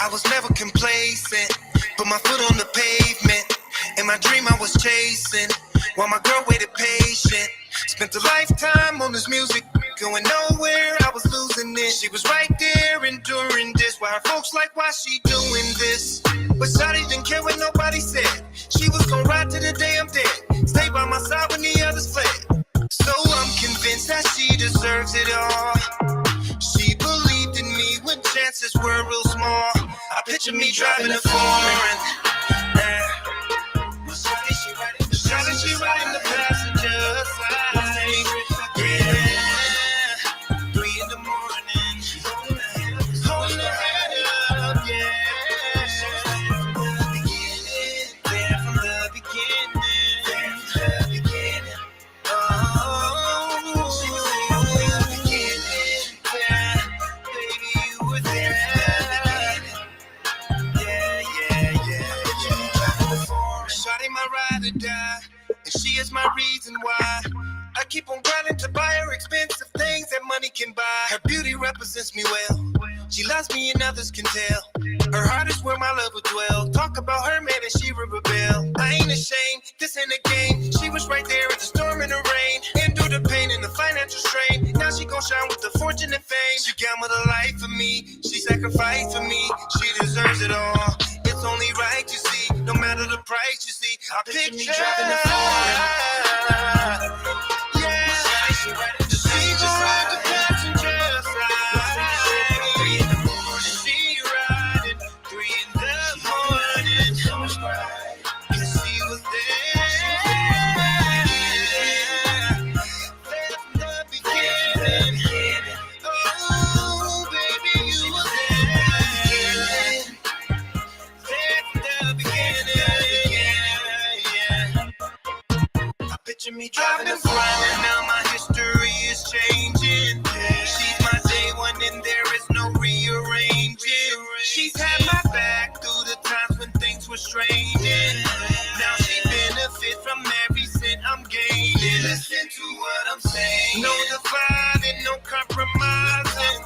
I was never complacent, put my foot on the pavement. In my dream I was chasing, while my girl waited patient. Spent a lifetime on this music, going nowhere, I was losing it. She was right there enduring this, while her folks like, why she doing this? But Shawty didn't care what nobody said. She was gonna ride to the day I'm dead, stay by my side when the others fled. So I'm convinced that she deserves it all. She believed in me when chances were real small. I picture me driving a foreign. She riding the passenger side. Yeah, 3 in the morning. Holding her head up, yeah. There from the beginning. Oh, she was there from the beginning. Yeah, baby, you were there. Yeah. Shawty my ride or die, and she is my reason why I keep on grinding to buy her expensive things that money can buy. Her beauty represents me well. She loves me and others can tell. Her heart is where my love will dwell. Talk about her man and she will rebel. I ain't ashamed, this ain't a game. She was right there in the storm and the rain. Endure the pain and the financial strain. Now she gon' shine with the fortune and fame. She gambled her life for me, she sacrificed for me. She deserves it all. It's only right, you see. No matter the price, you see. I picture me driving the foreign. Yeah, she riding the passenger side. 3 in the morning. She riding 3 in the morning. Cause she was there. From the beginning. Oh, baby, you were there. From the beginning. Yeah. Picture me driving the front, and now my history is changing. She's my day one, and there is no rearranging. She's had my back through the times when things were straining. Now she benefits from every cent I'm gaining. Listen to what I'm saying. No dividing, no compromising.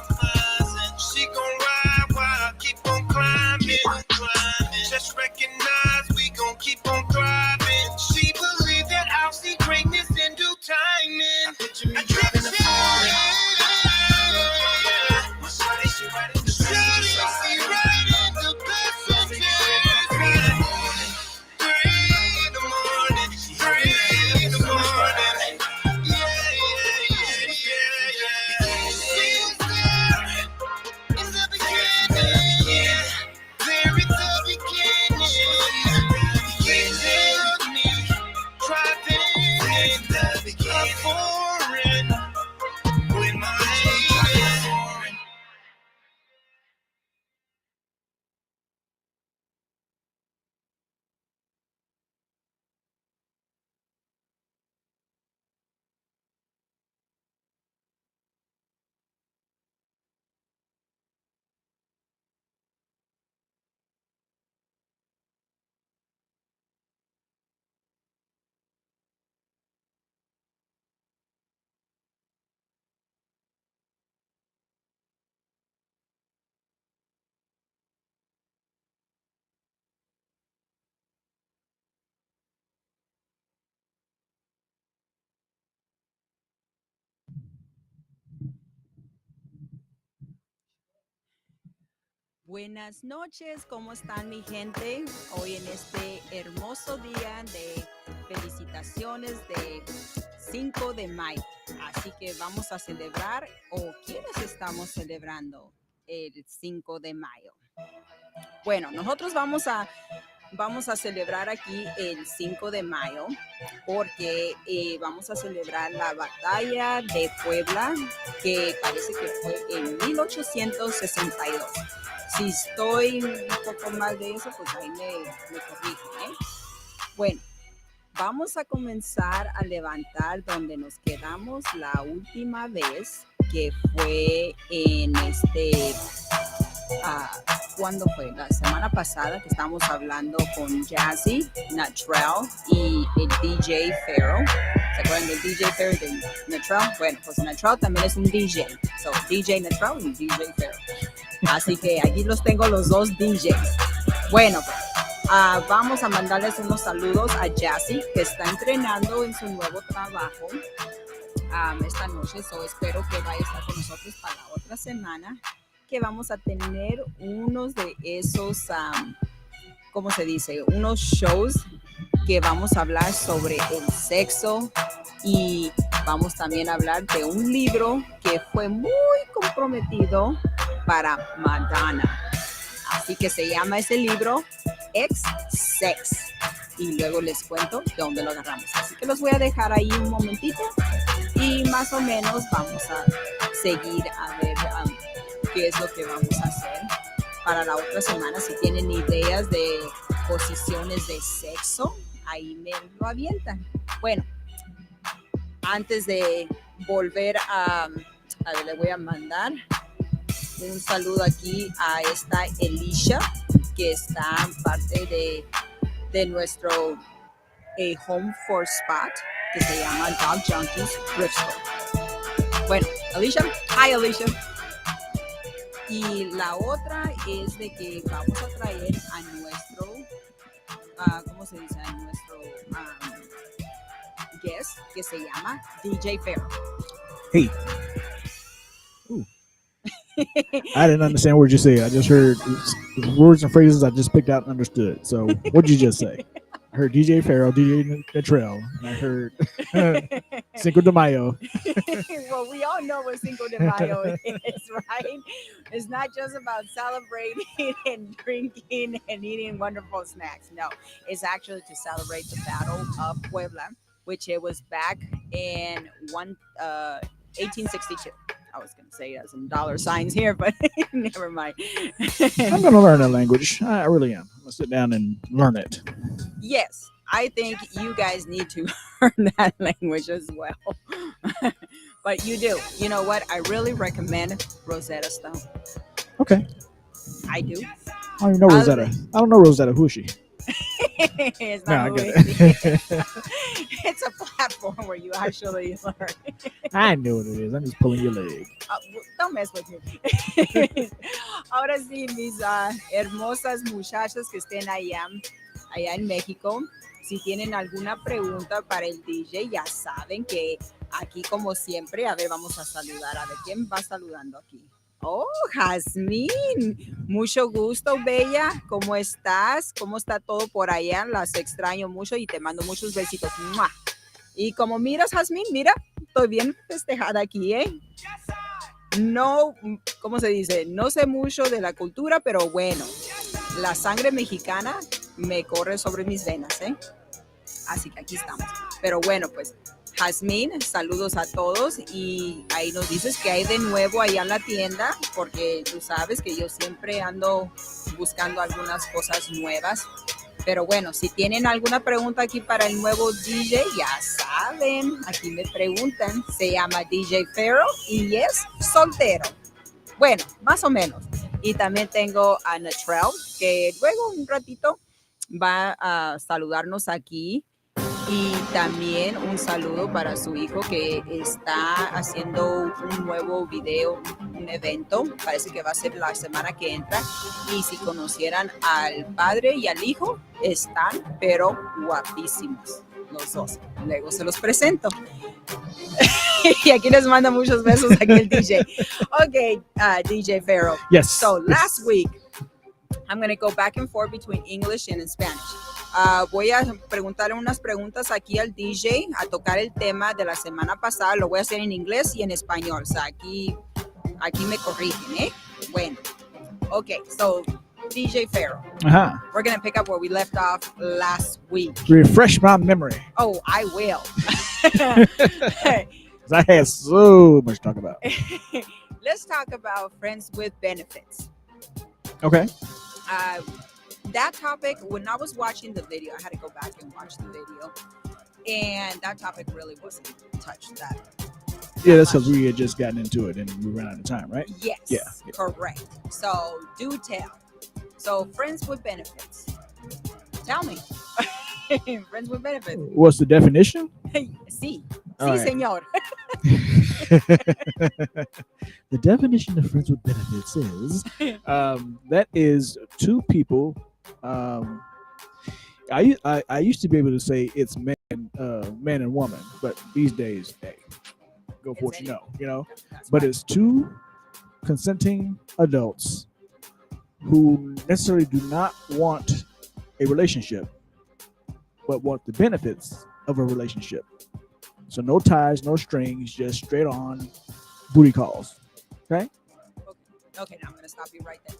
She gon' ride while I keep on climbing. Just recognize we gon' keep on thriving. She believed that I'll see greatness in due timing. I picture me driving a foreign. She riding the passenger side. 3 in the morning. 3 in the morning. Yeah. She was there in the beginning. There in the beginning. They told me driving in the beginning. Foreign with my lady. Buenas noches, ¿cómo están mi gente? Hoy en este hermoso día de felicitaciones de 5 de mayo. Así que vamos a celebrar, o ¿quiénes estamos celebrando el 5 de mayo? Bueno, nosotros vamos a celebrar aquí el 5 de mayo porque vamos a celebrar la batalla de Puebla, que parece que fue en 1862. Si estoy un poco mal de eso, pues ahí me corrigen, ¿eh? Bueno, vamos a comenzar a levantar donde nos quedamos la última vez, que fue en ¿cuándo fue? La semana pasada, que estábamos hablando con Jazzy, Natrell y el DJ Pharaoh. ¿Se acuerdan del DJ Pharaoh de Natrell? Bueno, pues Natrell también es un DJ. So, DJ Natrell y DJ Pharaoh. Así que aquí los tengo los dos DJs. Bueno, pues, vamos a mandarles unos saludos a Jassy, que está entrenando en su nuevo trabajo esta noche. So espero que vaya a estar con nosotros para la otra semana, que vamos a tener unos de esos, ¿cómo se dice? Unos shows que vamos a hablar sobre el sexo y vamos también a hablar de un libro que fue muy comprometido para Madonna. Así que se llama ese libro Ex Sex. Y luego les cuento de dónde lo agarramos. Así que los voy a dejar ahí un momentito y más o menos vamos a seguir a ver qué es lo que vamos a hacer para la otra semana. Si tienen ideas de posiciones de sexo, ahí me lo avientan. Bueno, antes de volver a ver, le voy a mandar un saludo aquí a esta Elisha, que está parte de nuestro Home for Spot, que se llama Dog Junkies Thrift Store. Bueno, Alicia, hi Alicia. Y la otra es de que vamos a traer a nuestro, ¿cómo se dice? A nuestro guest, que se llama DJ Pharaoh. Hey. Ooh. I didn't understand what you said. I just heard words and phrases I just picked out and understood. So what did you just say? I heard DJ Pharaoh, DJ Natrell, and I heard Cinco de Mayo. Well, we all know what Cinco de Mayo is, right? It's not just about celebrating and drinking and eating wonderful snacks. No, it's actually to celebrate the Battle of Puebla, which it was back in 1862. I was going to say some dollar signs here, but never mind. I'm going to learn that language. I really am. I'm going to sit down and learn it. Yes, I think you guys need to learn that language as well. But you do. You know what? I really recommend Rosetta Stone. Okay. I do. I don't even know Rosetta. I don't know Rosetta. Who is she? It's not No, I get it. It's a platform where you actually learn. I know what it is. I'm just pulling your leg. Don't mess with me. Ahora sí, mis hermosas muchachas que estén allá en México, si tienen alguna pregunta para el DJ, ya saben que aquí, como siempre, a ver, vamos a saludar. A ver, ¿quién va saludando aquí? Oh, Jazmín, mucho gusto, bella. ¿Cómo estás? ¿Cómo está todo por allá? Las extraño mucho y te mando muchos besitos. ¡Mua! Y como miras, Jazmín, mira, estoy bien festejada aquí, ¿eh? No, ¿cómo se dice? No sé mucho de la cultura, pero bueno, la sangre mexicana me corre sobre mis venas, ¿eh? Así que aquí estamos. Pero bueno, pues, Jazmín, saludos a todos y ahí nos dices que hay de nuevo allá en la tienda, porque tú sabes que yo siempre ando buscando algunas cosas nuevas. Pero bueno, si tienen alguna pregunta aquí para el nuevo DJ, ya saben, aquí me preguntan. Se llama DJ Pharaoh y es soltero. Bueno, más o menos. Y también tengo a Natrell, que luego un ratito va a saludarnos aquí. Y también un saludo para su hijo, que está haciendo un nuevo video, un evento. Parece que va a ser la semana que entra. Y si conocieran al padre y al hijo, están pero guapísimos los dos. Luego se los presento. Y aquí les manda muchos besos aquí el DJ. Okay, DJ Pharaoh. Yes. So last week, I'm going to go back and forth between English and in Spanish. Voy a preguntar unas preguntas aquí al DJ, a tocar el tema de la semana pasada. Lo voy a hacer en inglés y en español. O sea, aquí me corrigen, ¿eh? Bueno. Okay, so DJ Pharaoh. Uh-huh. We're going to pick up where we left off last week. Refresh my memory. Oh, I will. I had so much to talk about. Let's talk about friends with benefits. Okay. That topic, when I was watching the video, I had to go back and watch the video, and that topic really wasn't touched that. Yeah, that's because we had just gotten into it and we ran out of time, right? Yes, Yeah. Correct. So do tell. So friends with benefits. Tell me. Friends with benefits. What's the definition? Sí, All right. señor. The definition of friends with benefits is that is two people. Um, I used to be able to say it's man and woman, but these days, hey, go for It's what any. you know. That's But right. it's two consenting adults who necessarily do not want a relationship, but want the benefits of a relationship. So no ties, no strings, just straight on booty calls. Okay? Okay, now I'm gonna stop you right there.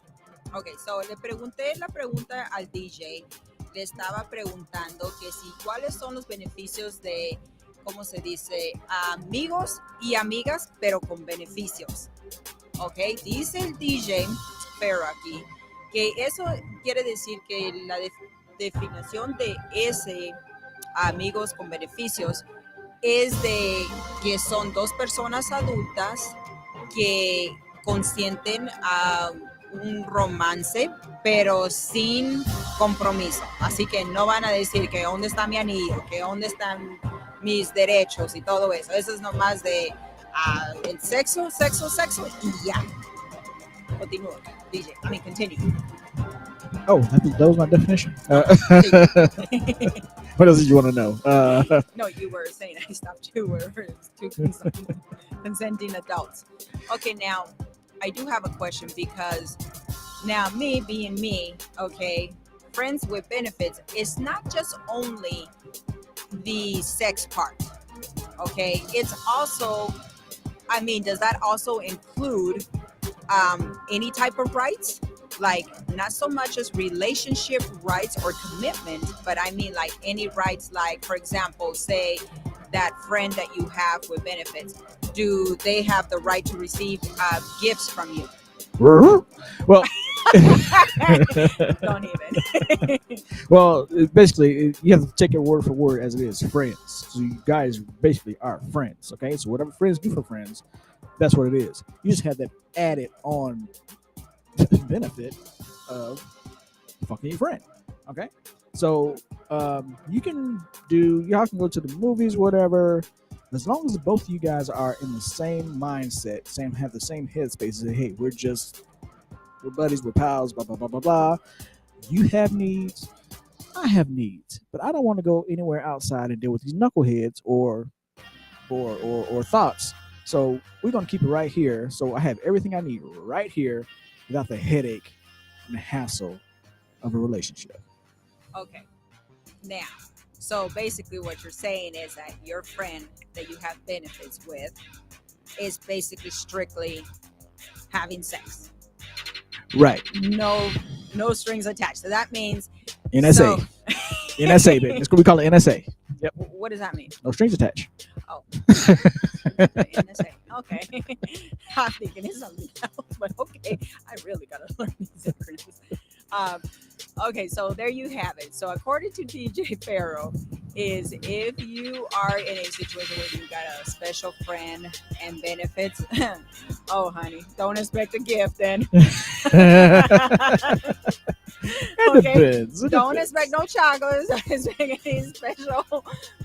Okay, so le pregunté la pregunta al DJ. Le estaba preguntando que si cuáles son los beneficios de, ¿cómo se dice? Amigos y amigas, pero con beneficios. Ok, dice el DJ Pero aquí que eso quiere decir que la definición de ese amigos con beneficios es de que son dos personas adultas que consienten a un romance, pero sin compromiso. Así que no van a decir que dónde está mi anillo, que dónde están mis derechos y todo eso. Eso es nomás de el sexo, sexo, sexo y ya. Continúa, DJ. I mean, continue. Oh, that was my definition. Please. What else did you want to know? No, you were saying I stopped you. We're two consenting adults. Okay, now I do have a question because now me being me, okay, friends with benefits, it's not just only the sex part, okay? It's also, I mean, does that also include any type of rights? Like not so much as relationship rights or commitment, but I mean like any rights, like for example, say that friend that you have with benefits, do they have the right to receive gifts from you? Well, Don't even. well, basically, you have to take it word for word as it is. Friends. So you guys basically are friends. Okay, so whatever friends do for friends, that's what it is. You just have that added on benefit of fucking your friend. Okay, so you can y'all can go to the movies, whatever. As long as both of you guys are in the same mindset, have the same headspace. Say, hey, we're buddies, we're pals, blah blah blah blah blah. You have needs, I have needs, but I don't want to go anywhere outside and deal with these knuckleheads or thoughts. So we're gonna keep it right here. So I have everything I need right here without the headache and the hassle of a relationship. Okay. Now, so basically what you're saying is that your friend that you have benefits with is basically strictly having sex. Right. No strings attached. So that means NSA. So, NSA, baby. That's what we call it, NSA. Yep. What does that mean? No strings attached. Oh. NSA. Okay. I'm thinking it's something else, but okay. I really gotta learn these acronyms. Okay, so there you have it. So according to DJ Pharaoh, is if you are in a situation where you got a special friend and benefits, oh honey, don't expect a gift then. It depends. Don't expect no chocolates. Don't expect any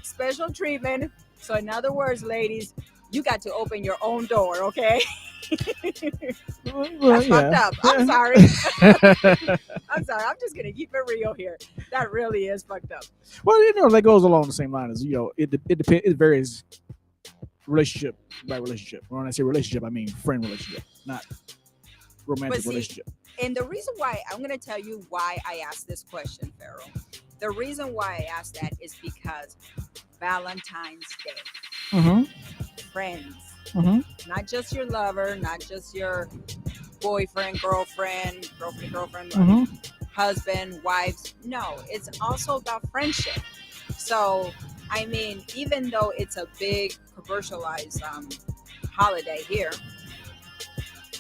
special treatment. So in other words, ladies, you got to open your own door, okay? That's fucked up. I'm sorry. I'm sorry. I'm just gonna keep it real here. That really is fucked up. Well, that goes along the same line as it depends. It varies relationship by relationship. When I say relationship, I mean friend relationship, not romantic relationship. And the reason why I'm gonna tell you why I asked this question, Pharaoh. The reason why I asked that is because Valentine's Day. Mm-hmm. Friends. Mm-hmm. Not just your lover, not just your boyfriend, girlfriend, mm-hmm. husband, wives. No, it's also about friendship. So, I mean, even though it's a big commercialized holiday here,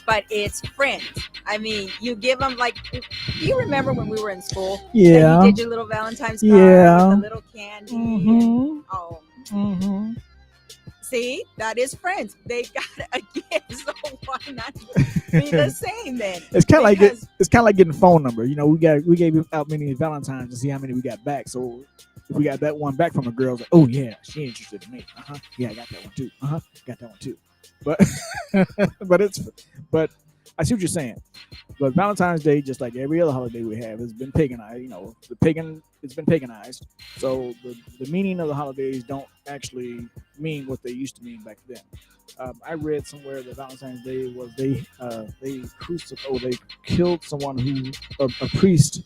but it's friends. I mean, you give them do you remember when we were in school? Yeah. You did your little Valentine's card with the little candy. Mm-hmm. And, oh. Mm-hmm. See, that is friends. They got a gift, so why not be the same then? It's kind of like getting a phone number. We gave out many Valentines to see how many we got back. So if we got that one back from a girl, like, oh yeah, she interested in me. Yeah, I got that one too. Got that one too. but but but I see what you're saying. But Valentine's Day, just like every other holiday we have, has been paganized. It's been paganized. So the meaning of the holidays don't actually mean what they used to mean back then. I read somewhere that Valentine's Day was they killed someone who a priest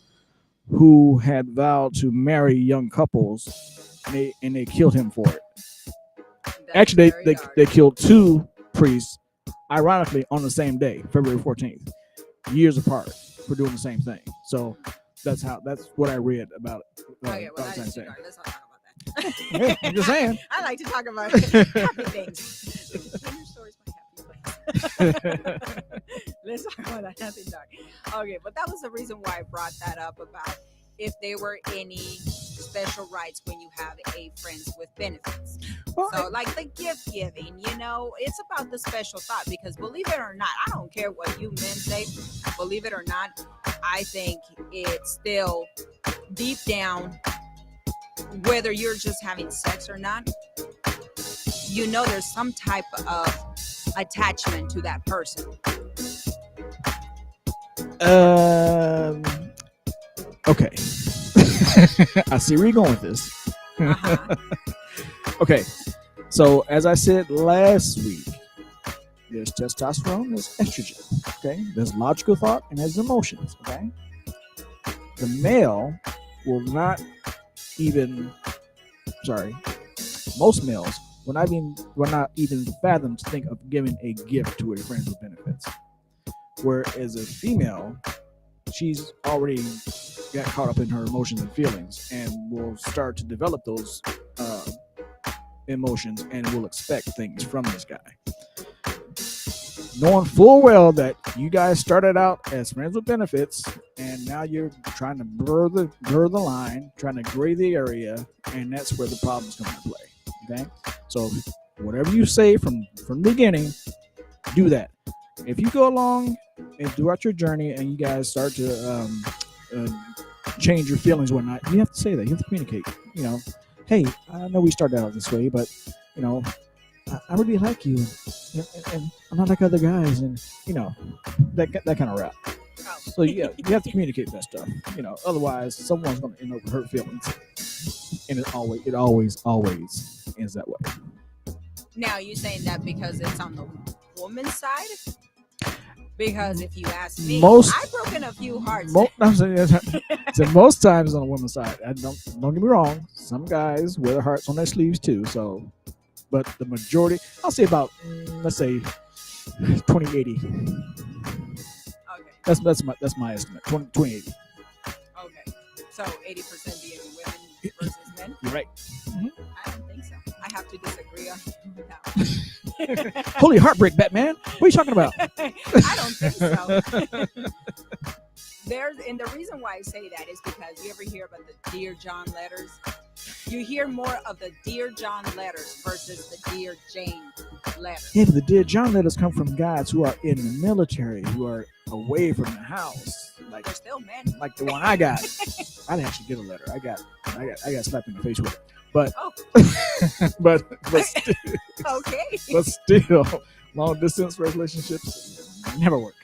who had vowed to marry young couples, and they killed him for it. That's Actually, very dark. they killed two priests, ironically, on the same day, February 14th, years apart, for doing the same thing. So that's what I read about Okay, well, that Valentine's is too Day. dark. Let's not talk about that. Yeah, I'm just saying. I like to talk about happy things. Your story's my happy place. Let's talk about that. Nothing dark. Okay, but that was the reason why I brought that up about if there were any special rights when you have a friends with benefits. Well, So, like the gift giving, it's about the special thought because believe it or not, I don't care what you men say, believe it or not, I think it's still deep down, whether you're just having sex or not, there's some type of attachment to that person. Okay. I see where you're going with this. Uh-huh. Okay. So as I said last week, there's testosterone, there's estrogen. Okay. There's logical thought and there's emotions. Okay. The male will not even. Sorry. Most males will not even fathom to think of giving a gift to a friend with benefits. Whereas a female, she's already got caught up in her emotions and feelings and will start to develop those emotions and will expect things from this guy. Knowing full well that you guys started out as friends with benefits and now you're trying to blur the line, trying to gray the area, and that's where the problems come into play. Okay? So whatever you say from the beginning, do that. If you go along and throughout your journey and you guys start to change your feelings and whatnot, you have to say that. You have to communicate. Hey, I know we started out this way, but I really like you, and I'm not like other guys, and that kind of rap. Oh. So yeah, you have to communicate that stuff. Otherwise someone's going to end up with hurt feelings, and it always ends that way. Now, you saying that because it's on the woman's side? Because if you ask me, I've broken a few hearts. So most times on the woman's side. Don't get me wrong. Some guys wear their hearts on their sleeves too. So, but the majority, I'll say about let's say 20-80. Okay. That's my estimate. 20-80. Okay. So 80% being women versus men. You're right. Mm-hmm. I don't think so. I have to disagree on that. Holy heartbreak, Batman! What are you talking about? I don't think so. And the reason why I say that is because you ever hear about the Dear John letters? You hear more of the Dear John letters versus the Dear Jane letters. Yeah, but the Dear John letters come from guys who are in the military, who are away from the house. Like they're still men. Like the one I got. I didn't actually get a letter. I got slapped in the face with it. But but still, okay. But still, long distance relationships never work.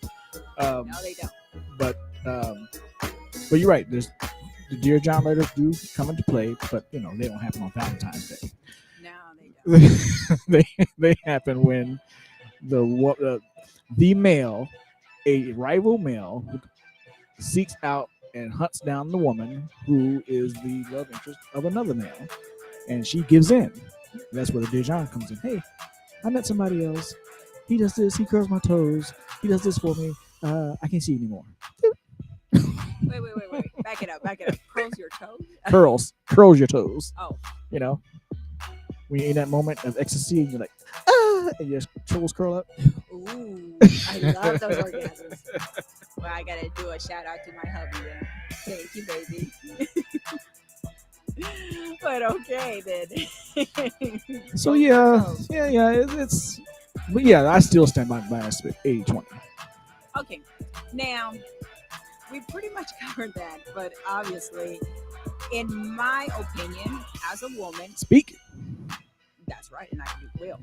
No, they don't. But you're right. There's the Dear John letters do come into play, but they don't happen on Valentine's Day. No, they don't. they happen when the male, a rival male, seeks out and hunts down the woman who is the love interest of another male, and she gives in. That's where the Dear John comes in. Hey, I met somebody else. He does this. He curls my toes. He does this for me. I can't see anymore. Wait. Back it up. Curls your toes? Curls your toes. Oh. When you're in that moment of ecstasy and you're like, and your toes curl up. Ooh, I love those orgasms. Well, I gotta do a shout out to my hubby then. Thank you, baby. But okay then. So it's but yeah, I still stand by my 80-20. Okay, now we pretty much covered that, but obviously, in my opinion, as a woman, speak. That's right, and I will.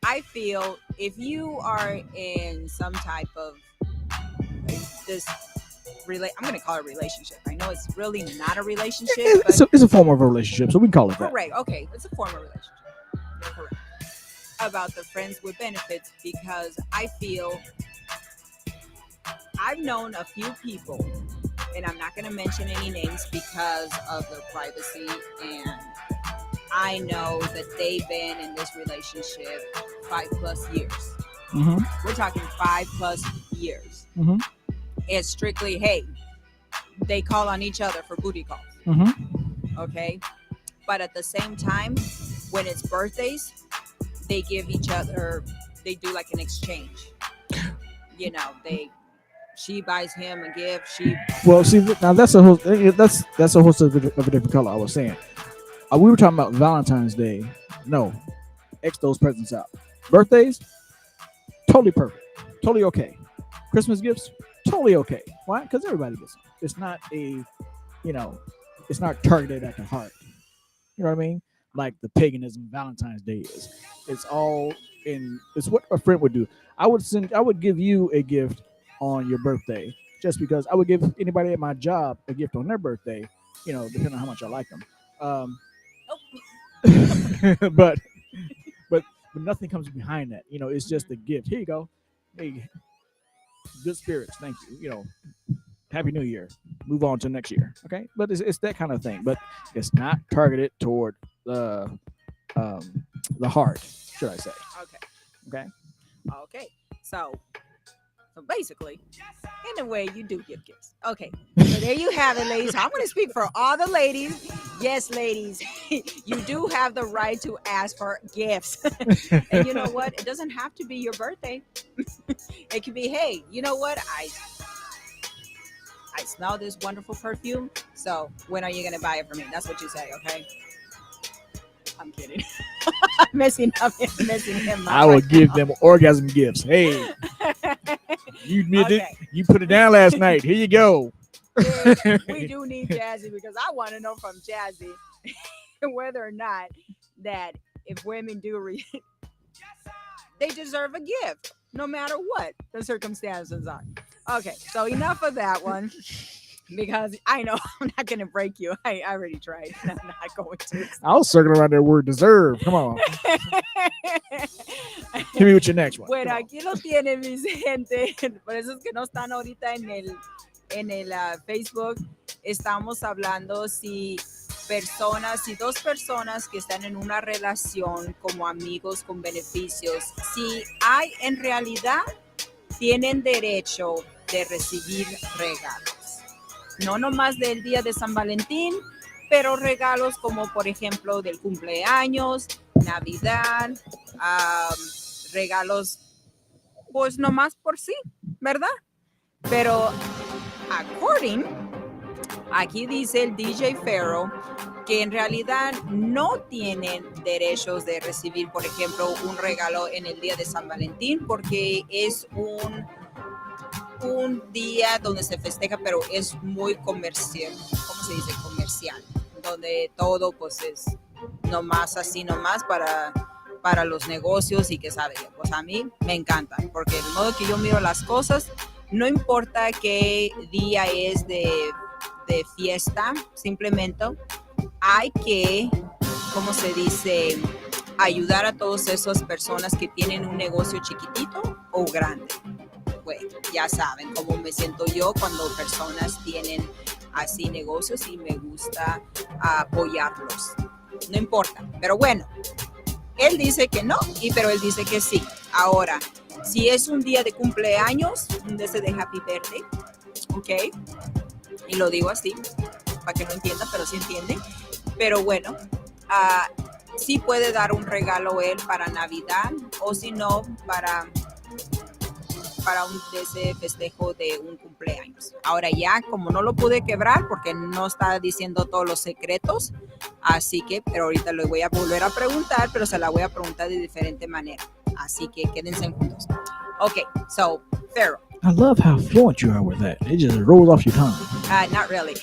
I feel if you are in some type of this I'm going to call it relationship. I know it's really not a relationship, but It's a form of a relationship, so we can call it that. correct. Okay, it's a form of relationship. You're correct about the friends with benefits because I feel I've known a few people, and I'm not going to mention any names because of their privacy, and I know that they've been in this relationship 5+ years. Mm-hmm. We're talking 5+ years. Mm-hmm. It's strictly, hey, they call on each other for booty calls. Mm-hmm. Okay. But at the same time, when it's birthdays, they give each other, they do like an exchange. You know, she buys him a gift. Well, see, now that's a whole of a different color. I was saying, we were talking about Valentine's Day. No, X those presents out. Birthdays, totally perfect, totally okay. Christmas gifts, totally okay. Why? Because everybody gets them. It's not it's not targeted at the heart. You know what I mean? Like the paganism Valentine's Day is. It's all it's what a friend would do. I would give you a gift on your birthday just because I would give anybody at my job a gift on their birthday, depending on how much I like them. But but nothing comes behind that. It's just a gift. Here you go. Hey, good spirits. Thank you. Happy New Year. Move on to next year. Okay, but it's that kind of thing. But it's not targeted toward the heart, should I say? Okay. So basically, in a way, you do give gifts. Okay. So there you have it, ladies. I'm going to speak for all the ladies. Yes, ladies, you do have the right to ask for gifts. And you know what? It doesn't have to be your birthday. It could be, hey, you know what? I smell this wonderful perfume. So when are you going to buy it for me? That's what you say, okay? I'm kidding. I'm messing him up. I would give them orgasm gifts. Hey, you admit it. You put it down last night. Here you go. Yeah, we do need Jazzy because I want to know from Jazzy whether or not that if women do they deserve a gift, no matter what the circumstances are. Okay, so enough of that one. Because I know I'm not going to break you. I already tried. I'm not going to. I was circling around that word deserve. Come on. Hit me with your next one. Bueno, aquí lo tienen, mis gente. Por eso es que no están ahorita en el Facebook. Estamos hablando si dos personas que están en una relación como amigos con beneficios, si hay en realidad, tienen derecho de recibir regalos. No nomás del día de San Valentín, pero regalos como por ejemplo del cumpleaños, Navidad, regalos pues nomás por sí, ¿verdad? Pero aquí dice el DJ Pharaoh que en realidad no tienen derechos de recibir, por ejemplo, un regalo en el día de San Valentín porque es un día donde se festeja, pero es muy comercial. ¿Cómo se dice? Comercial. Donde todo pues es nomás para los negocios y que sabe, pues a mí me encanta, porque el modo que yo miro las cosas, no importa qué día es de fiesta, simplemente hay que, ¿cómo se dice? Ayudar a todas esas personas que tienen un negocio chiquitito o grande. Bueno, ya saben cómo me siento yo cuando personas tienen así negocios y me gusta apoyarlos. No importa, pero bueno, él dice que no, pero él dice que sí. Ahora, si es un día de cumpleaños, un día de Happy Birthday, ¿ok? Y lo digo así, para que no entiendan, pero sí entienden. Pero bueno, sí puede dar un regalo él para Navidad o si no, para ese festejo de un cumpleaños. Ahora ya, como no lo pude quebrar porque no está diciendo todos los secretos, así que, pero ahorita le voy a volver a preguntar, pero se la voy a preguntar de diferente manera. Así que quédense juntos. Okay, so, Pharaoh. I love how fluent you are with that. It just rolls off your tongue. Not really.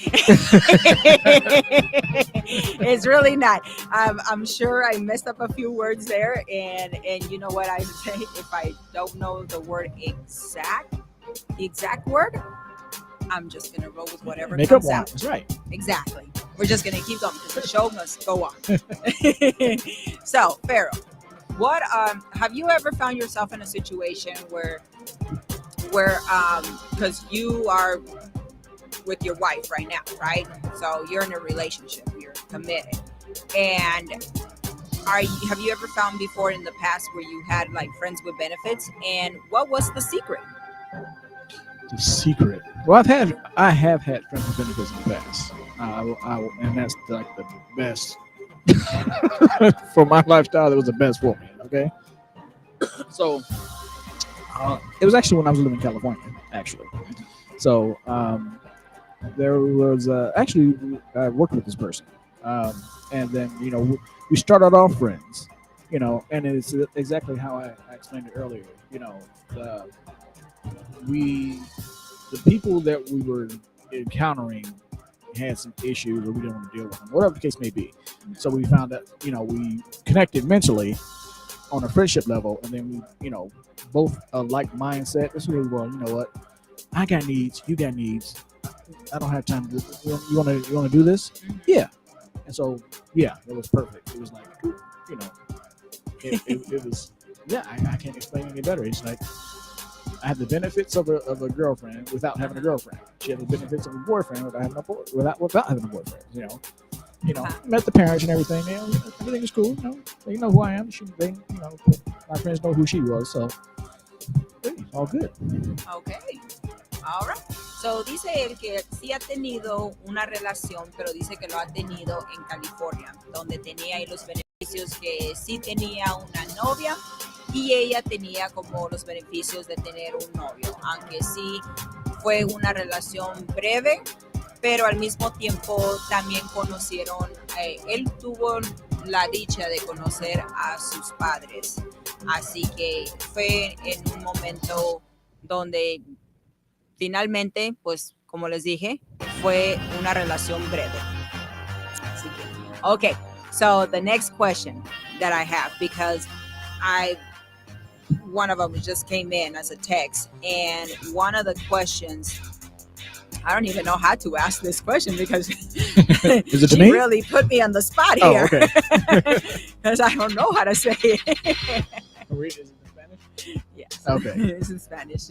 It's really not. I'm sure I messed up a few words there, and you know what I say? If I don't know the exact word, I'm just gonna roll with whatever Make up comes one. out. That's right. Exactly. We're just gonna keep going because the show must go on. So, Pharaoh, what have you ever found yourself in a situation where because you are with your wife right now, right? So you're in a relationship, you're committed, and have you ever found before in the past where you had like friends with benefits, and what was the secret? The secret. Well, I have had friends with benefits in the past, and that's like the best for my lifestyle. It was the best for me. Okay, so it was actually when I was living in California, actually. So there was actually I worked with this person, and then we started off friends, and it's exactly how I explained it earlier. The, we the people that we were encountering had some issues or we didn't want to deal with them, whatever the case may be. So we found that we connected mentally on a friendship level, and then we both a like mindset. This way, well, you know what? I got needs, you got needs. I don't have time to. You want to do this? Yeah. And so yeah, it was perfect. It was like it was I can't explain it any better. It's like I have the benefits of a girlfriend without having a girlfriend. She had the benefits of a boyfriend without having a boyfriend. Met the parents and everything. Everything is cool. They know who I am. My friends know who she was. So all good. Okay. All right. So dice él que sí ha tenido una relación, pero dice que lo ha tenido en California, donde tenía ahí los beneficios que sí tenía una novia y ella tenía como los beneficios de tener un novio, aunque sí fue una relación breve, pero al mismo tiempo también conocieron, él tuvo la dicha de conocer a sus padres, así que fue en un momento donde finalmente, pues como les dije, fue una relación breve. Así que, okay, so the next question that I have, because one of them just came in as a text, and one of the questions, I don't even know how to ask this question because Is it to she me? really put me on the spot Oh, here. okay. Because I don't know how to say it. Read it in Spanish? Yes. Okay. It's in Spanish.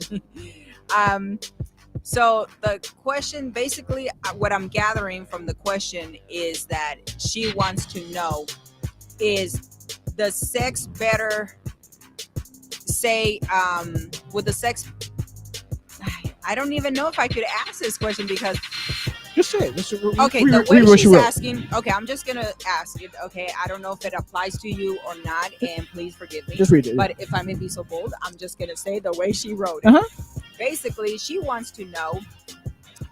So the question, basically, what I'm gathering from the question is that she wants to know, is the sex better, say, with the sex, I don't even know if I could ask this question because Just say it. okay, the way she's asking, okay, I'm just gonna ask it. Okay, I don't know if it applies to you or not, and please forgive me. Just read it. But if I may be so bold, I'm just gonna say the way she wrote it. Uh-huh. Basically, she wants to know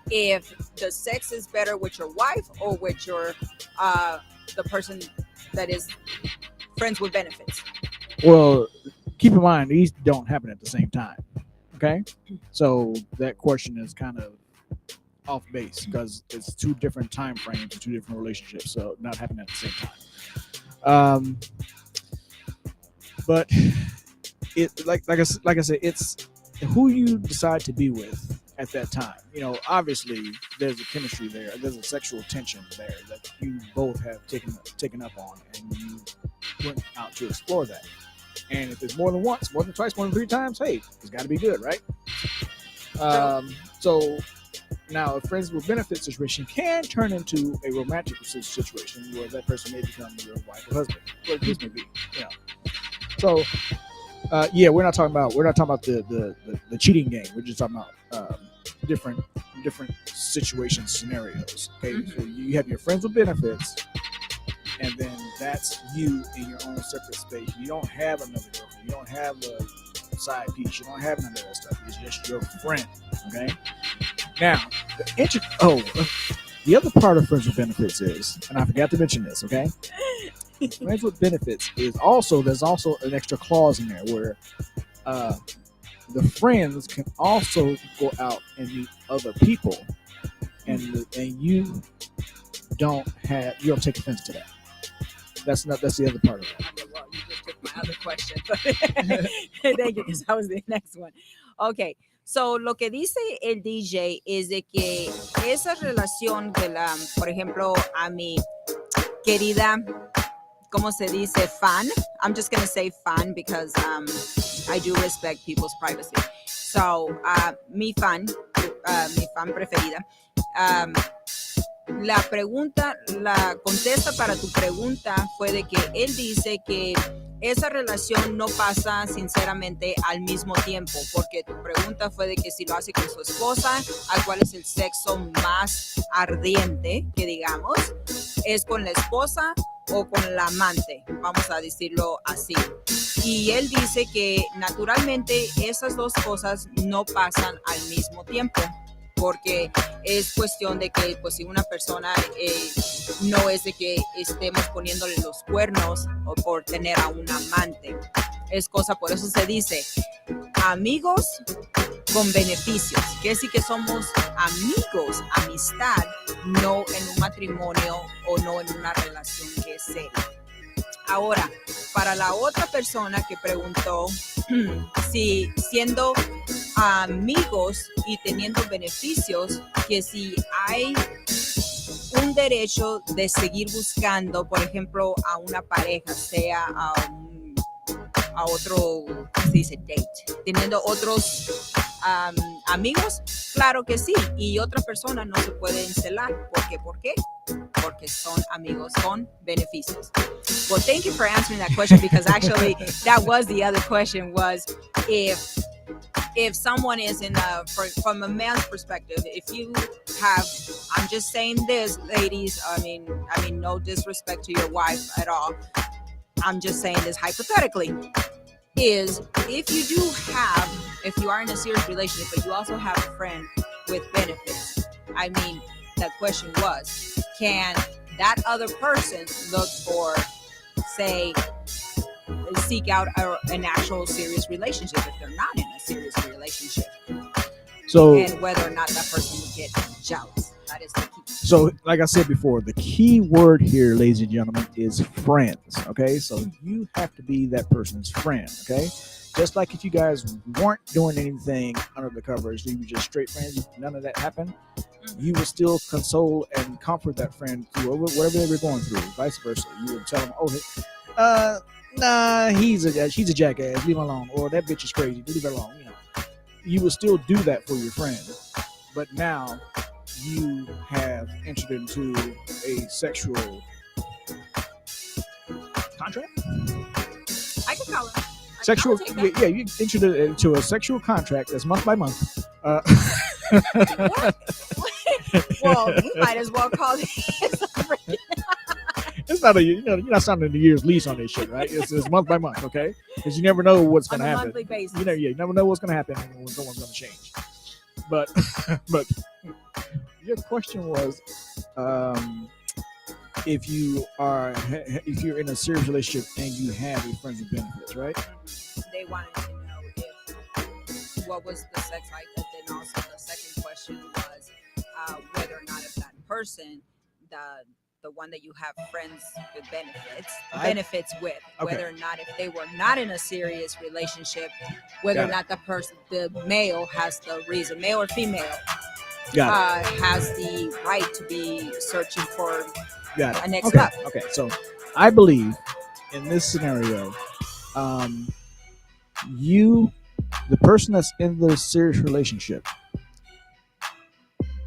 if the sex is better with your wife or with your the person that is friends with benefits. Well, keep in mind these don't happen at the same time. Okay, so that question is kind of off base because it's two different time frames, two different relationships, so not happening at the same time. But it like I said, it's who you decide to be with at that time. Obviously there's a chemistry there, there's a sexual tension there that you both have taken up on, and you went out to explore that. And if it's more than once, more than twice, more than three times, hey, it's got to be good, right? So now a friends with benefits situation can turn into a romantic situation where that person may become your wife or husband, or the case may be. So we're not talking about the cheating game. We're just talking about different situation scenarios. Okay, Mm-hmm. So you have your friends with benefits, and then that's you in your own separate space. You don't have another girlfriend. You don't have a side piece. You don't have none of that stuff. It's just your friend. Okay. Now, the other part of friends with benefits is, and I forgot to mention this. Okay. Friends with benefits there's also an extra clause in there where the friends can also go out and meet other people and you don't take offense to that. That's the other part of it. Okay, well, you just took my other question. Thank you, because that was the next one. Okay, so lo que dice el DJ es de que esa relación de la, por ejemplo, a mi querida, ¿cómo se dice? Fan. I'm just going to say fan because I do respect people's privacy. So, mi fan preferida, la contesta para tu pregunta fue de que él dice que esa relación no pasa sinceramente al mismo tiempo, porque tu pregunta fue de que si lo hace con su esposa, al cual es el sexo más ardiente, que digamos, es con la esposa o con la amante, vamos a decirlo así. Y él dice que naturalmente esas dos cosas no pasan al mismo tiempo, porque es cuestión de que pues si una persona no es de que estemos poniéndole los cuernos o por tener a un amante, es cosa, por eso se dice amigos con beneficios, que sí que somos amigos, amistad, no en un matrimonio o no en una relación que es seria. Ahora, para la otra persona que preguntó si siendo amigos y teniendo beneficios, que si hay un derecho de seguir buscando, por ejemplo, a una pareja, sea a otro, ¿cómo se dice? Date, teniendo otros amigos, claro que sí, y otra persona no se puede encelar. ¿Por qué? Porque son amigos con beneficios. Well, thank you for answering that question, because actually that was the other question, was if someone is from a man's perspective, if you have, I'm just saying this, ladies, I mean no disrespect to your wife at all, I'm just saying this hypothetically, is if you are in a serious relationship, but you also have a friend with benefits, I mean, the question was, can that other person look for, say, seek out an actual serious relationship if they're not in a serious relationship? So, and whether or not that person would get jealous. That is the key. So, like I said before, the key word here, ladies and gentlemen, is friends. Okay, so you have to be that person's friend. Okay, just like if you guys weren't doing anything under the covers, you were just straight friends, none of that happened, you would still console and comfort that friend through whatever they were going through. Vice versa, you would tell them, "Oh, nah, she's a jackass. Leave him alone." Or "That bitch is crazy. Leave her alone." You would still do that for your friend, but now you have entered into a sexual contract. I can call it Sexual, yeah, you entered into a sexual contract that's month by month. What? Well, we might as well call it. It's not you're not signing a year's lease on this shit, right? It's month by month, okay? Because you never know what's going to happen. Monthly basis. You never know what's going to happen when someone's going to change. But your question was, if you're in a serious relationship and you have a friends with benefits, right? They wanted to know what was the sex like, but then also the second question was whether or not if that person, the one that you have friends with benefits with, whether or not if they were not in a serious relationship, whether or not the male has the reason, male or female, has the right to be searching for a next love. Okay, so I believe in this scenario, the person that's in the serious relationship,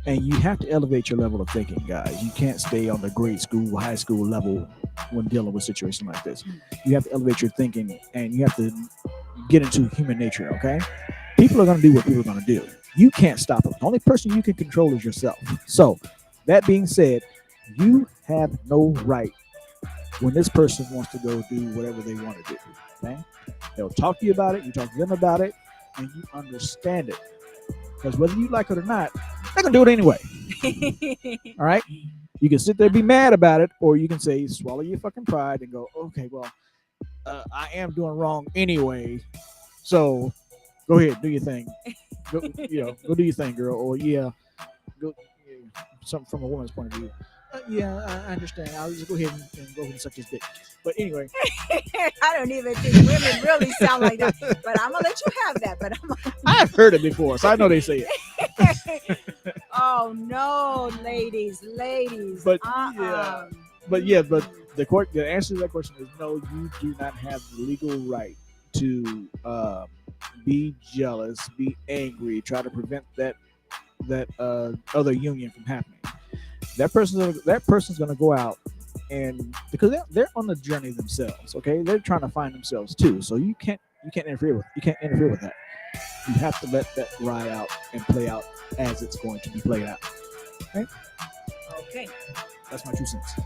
and you have to elevate your level of thinking, guys. You can't stay on the grade school, high school level when dealing with a situation like this. You have to elevate your thinking, and you have to get into human nature, okay? People are going to do what people are going to do. You can't stop them. The only person you can control is yourself. So, that being said, you have no right when this person wants to go do whatever they want to do, okay? They'll talk to you about it, you talk to them about it, and you understand it. Because whether you like it or not, they're going to do it anyway. All right? You can sit there and be mad about it, or you can say, swallow your fucking pride and go, okay, well, I am doing wrong anyway, so go ahead, do your thing. Go do your thing, girl. Or go some from a woman's point of view. Yeah, I understand. I'll just go ahead and go ahead and suck his dick. But anyway, I don't even think women really sound like that. But I'm gonna let you have that. But I've heard it before, so I know they say it. Oh no, ladies. But but the answer to that question is no. You do not have the legal right to be jealous, be angry, try to prevent that other union from happening. That person's gonna go out, and because they're on the journey themselves. Okay, they're trying to find themselves too. So you can't interfere with that. You have to let that ride out and play out as it's going to be played out. Okay. That's my 2 cents.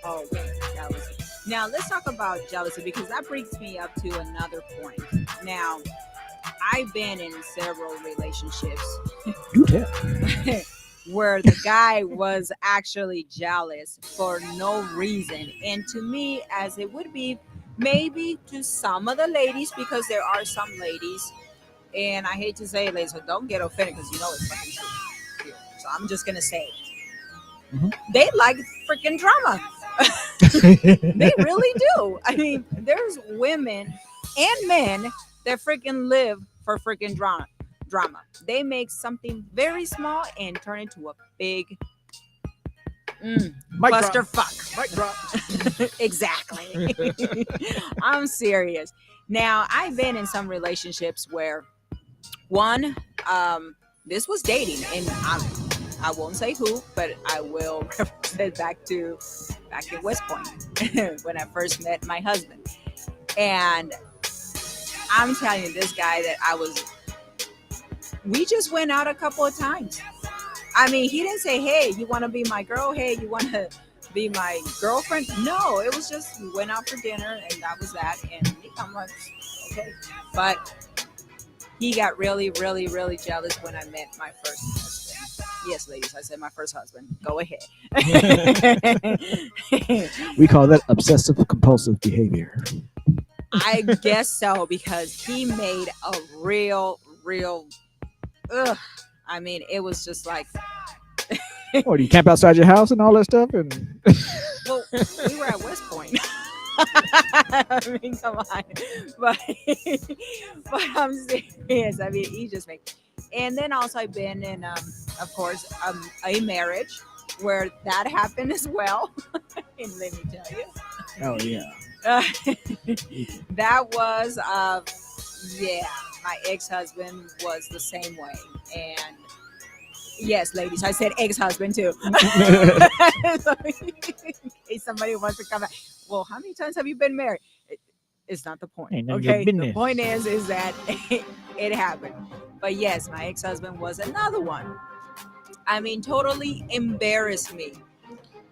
Okay. Now let's talk about jealousy, because that brings me up to another point. Now, I've been in several relationships You tell. where the guy was actually jealous for no reason. And to me, as it would be maybe to some of the ladies, because there are some ladies, and I hate to say it, ladies, so don't get offended because you know it's fucking true. So I'm just going to say it. Mhm. They like freaking drama. They really do. I mean, there's women and men that freaking live for freaking drama. They make something very small and turn it to a big Mic drop. clusterfuck. Mic drop. Exactly. I'm serious. Now, I've been in some relationships where one, this was dating, and I won't say who, but I will represent back in West Point when I first met my husband. And I'm telling you, this guy we just went out a couple of times. I mean, he didn't say, hey, you want to be my girl? Hey, you want to be my girlfriend? No, it was just, we went out for dinner and that was that. And I'm like, okay. But he got really, really, really jealous when I met my first husband. Yes, ladies, I said my first husband. Go ahead. We call that obsessive compulsive behavior. I guess so, because he made a real, I mean, it was just like, Or do you camp outside your house and all that stuff? And well, we were at West Point. I mean, come on. But I'm serious. I mean, he just made. And then also I've been in, of course, a marriage where that happened as well. And let me tell you. oh yeah. That was, my ex-husband was the same way. And yes, ladies, I said ex-husband too. So, in case somebody wants to come back. Well, how many times have you been married? It's not the point. Ain't none of your Okay, the business. point is that it happened. But yes, my ex-husband was another one. I mean, totally embarrassed me.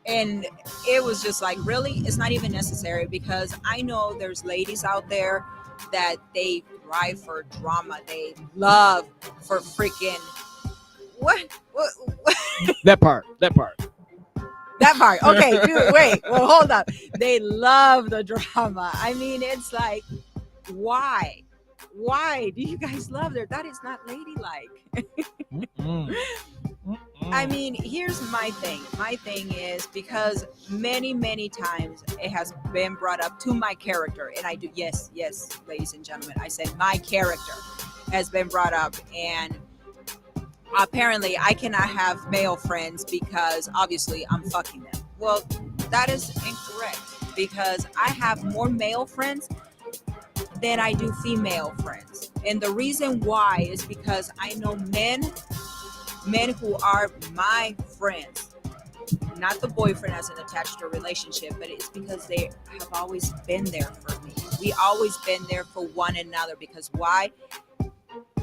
And it was just like, really, it's not even necessary, because I know there's ladies out there that they thrive for drama. They love for freaking what? That part. That part. Okay, dude, wait. Well, hold up. They love the drama. I mean, it's like, why? Why do you guys love that? That is not ladylike. I mean, here's my thing. My thing is, because many, many times it has been brought up to my character, and I do, yes, ladies and gentlemen, I said my character has been brought up, and apparently I cannot have male friends because obviously I'm fucking them. Well, that is incorrect, because I have more male friends than I do female friends. And the reason why is because I know men who are my friends, not the boyfriend as an attached to a relationship, but it's because they have always been there for me. We always been there for one another, because why?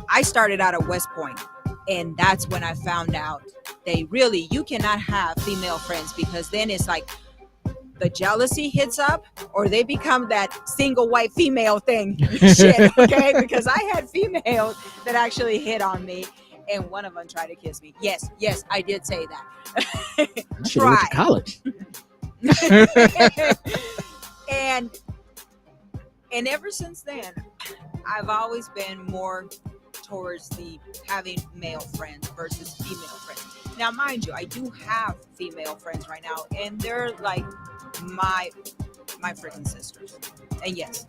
I started out at West Point, and that's when I found out you cannot have female friends, because then it's like the jealousy hits up, or they become that single white female thing. Shit, okay? Because I had females that actually hit on me, and one of them tried to kiss me. Yes, I did say that. I should have went to college. And ever since then, I've always been more towards the having male friends versus female friends. Now, mind you, I do have female friends right now, and they're like my freaking sisters. And yes,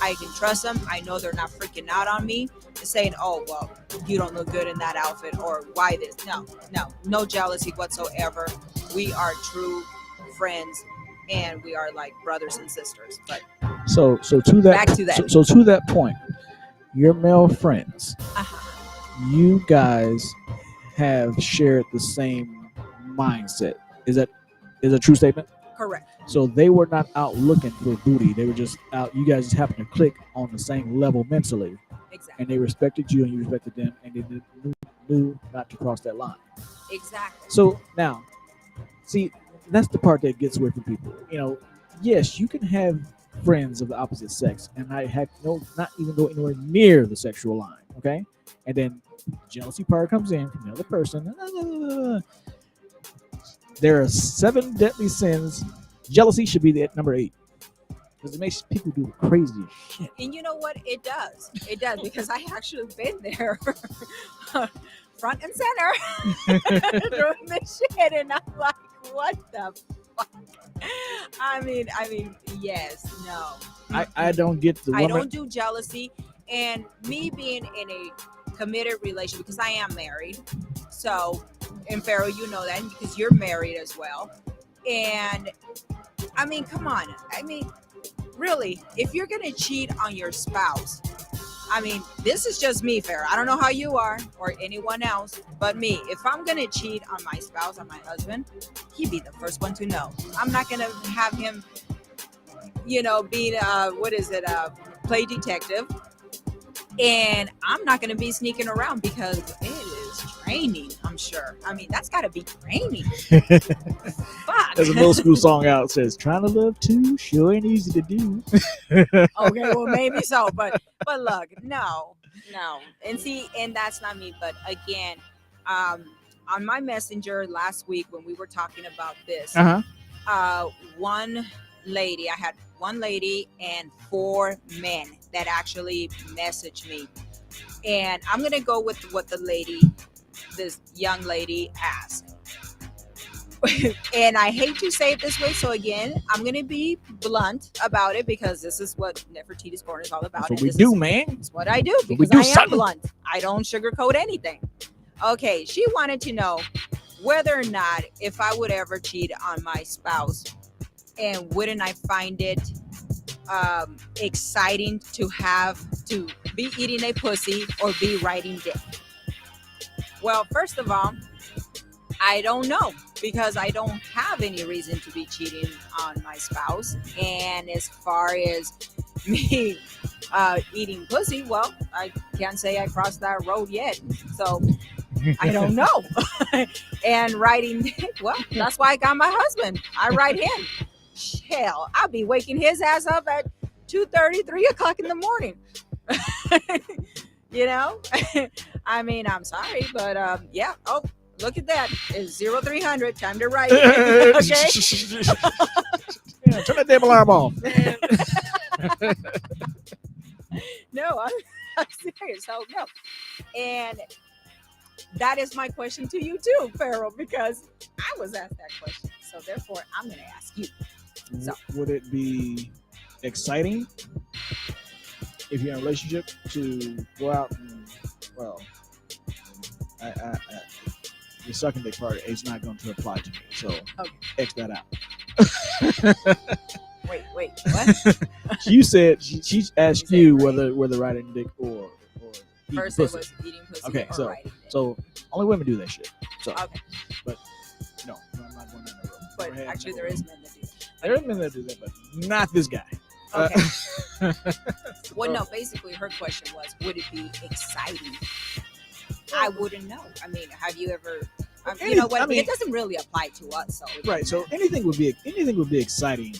I can trust them. I know they're not freaking out on me, saying, "Oh, well, you don't look good in that outfit," or "Why this?" No jealousy whatsoever. We are true friends, and we are like brothers and sisters. But So to that, back to that. So to that point, your male friends, you guys have shared the same mindset. Is that a true statement? Correct. So they were not out looking for booty. They were just out. You guys just happened to click on the same level mentally, Exactly. and they respected you, and you respected them, and they knew not to cross that line. Exactly. So now, see, that's the part that gets away from people. You know, yes, you can have friends of the opposite sex, and I have not even go anywhere near the sexual line. Okay, and then jealousy part comes in from the other person. There are 7 deadly sins. Jealousy should be at number 8 because it makes people do crazy shit. And you know what? It does. It does, because I actually been there, front and center, doing this shit, and I'm like, what the fuck? I mean, yes, no. I don't get the woman. I don't do jealousy, and me being in a committed relationship, because I am married. So, and Pharaoh, you know that because you're married as well. And I mean, come on. I mean, really, if you're gonna cheat on your spouse, I mean, this is just me, Pharaoh. I don't know how you are or anyone else, but me. If I'm gonna cheat on my spouse, on my husband, he'd be the first one to know. I'm not gonna have him, being play detective. And I'm not going to be sneaking around because it is draining, I'm sure. I mean, that's got to be draining. Fuck. There's a middle school song out that says, "Trying to love too sure ain't easy to do." Okay, well, maybe so. But look, no. And see, and that's not me. But again, on my messenger last week when we were talking about this, one lady, I had one lady and 4 men that actually messaged me. And I'm going to go with what this young lady asked. And I hate to say it this way. So again, I'm going to be blunt about it because this is what Nefhertiti's Corner is all about. That's what we do, man. It's what I do because I am blunt. I don't sugarcoat anything. Okay, she wanted to know whether or not if I would ever cheat on my spouse, and wouldn't I find it exciting to have to be eating a pussy or be riding dick? Well, first of all, I don't know, because I don't have any reason to be cheating on my spouse. And as far as me eating pussy, well, I can't say I crossed that road yet. So I don't know. And riding dick, well, that's why I got my husband. I ride him. Hell, I'll be waking his ass up at 2:30, 3 o'clock in the morning. I mean, I'm sorry, but yeah. Oh, look at that. It's 0300. Time to write. Okay. Yeah, turn that damn alarm off. No, I'm serious. So no. And that is my question to you too, Pharaoh, because I was asked that question. So therefore, I'm going to ask you. So, would it be exciting if you're in a relationship to go out and, well, the sucking dick part is not going to apply to me, so okay. X that out. Wait, what? You said she asked you whether riding dick or first pussy. It was eating pussy. Okay, or riding dick. So only women do that shit. So, okay. But no, I'm not going down that road. But actually, there is men that do that. There are men that do that, but not this guy. Okay. Well, no. Basically, her question was, would it be exciting? I wouldn't know. I mean, have you ever? You know what? I mean, it doesn't really apply to us. So right. So anything would be exciting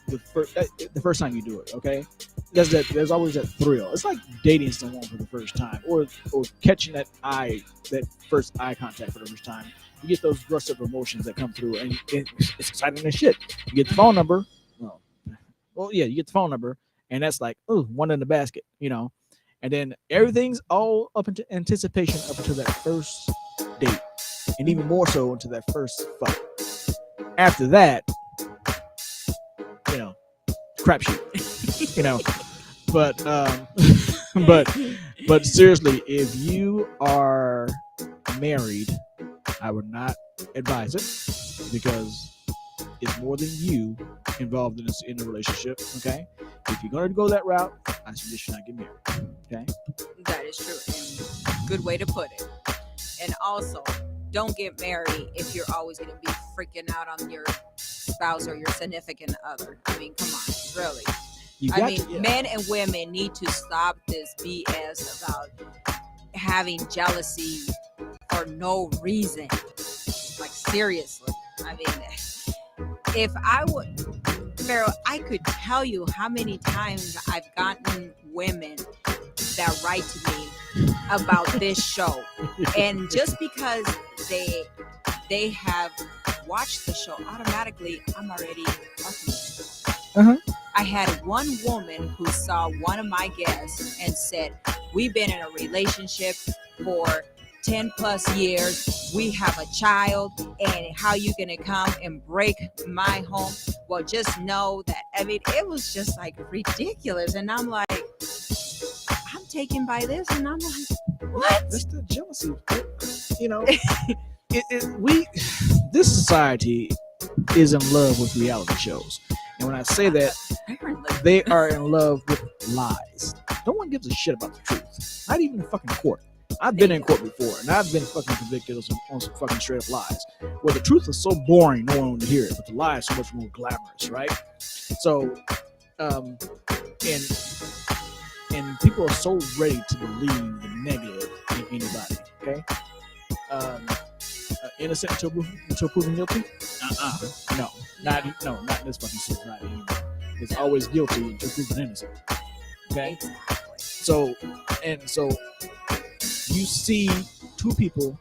the first time you do it. Okay. There's always that thrill. It's like dating someone for the first time, or catching that first eye contact for the first time. You get those rush of emotions that come through, and it's exciting as shit. You get the phone number. You get the phone number, and that's like, oh, one in the basket, and then everything's all up into anticipation up until that first date. and even more so into that first fuck. After that, you know, crapshoot. You know, but but seriously, if you are married, I would not advise it because it's more than you involved in the relationship. Okay, if you're going to go that route, I suggest you not get married. Okay, That is true. And good way to put it. And also, don't get married if you're always going to be freaking out on your spouse or your significant other. I mean, come on, really. Men and women need to stop this BS about having jealousy for no reason. Like, seriously. I mean, if I would, Pharaoh, I could tell you how many times I've gotten women that write to me about this show. And just because they have watched the show, automatically I'm already fucking. I had one woman who saw one of my guests and said, we've been in a relationship for 10 plus years. We have a child, and how you gonna come and break my home? Well, just know that, I mean, it was just like ridiculous. And I'm like, I'm taken by this, and I'm like, what? That's the jealousy. You know, this society is in love with reality shows. And when I say that, Apparently. they are in love with lies. No one gives a shit about the truth. Not even in fucking court. I've been in court before, and I've been fucking convicted on some fucking straight up lies. Where the truth is so boring, no one wants to hear it, but the lie is so much more glamorous, right? So, and people are so ready to believe the negative in anybody. Okay, innocent until proven guilty. No, not in this fucking society anymore. It's always guilty until proven innocent. Okay, so you see two people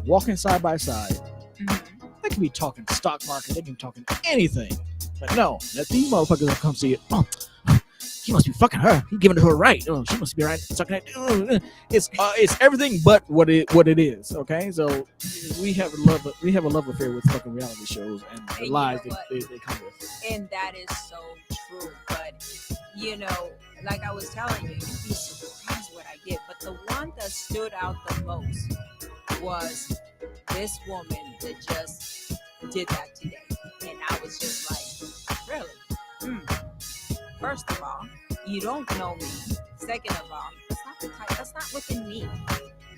walking side by side. They can be talking stock market, they can be talking anything, but no, that these motherfuckers will come see it. Oh, he must be fucking her. He giving it to her right. Oh, she must be right. Sucking it. It's everything but what it is. Okay, so we have a love affair with fucking reality shows and the lies they come with. And that is so true. But you know, like I was telling you, you'd be surprised what I get. But the one that stood out the most was this woman that just did that today, and I was just like, really? First of all, you don't know me. Second of all, that's not within me.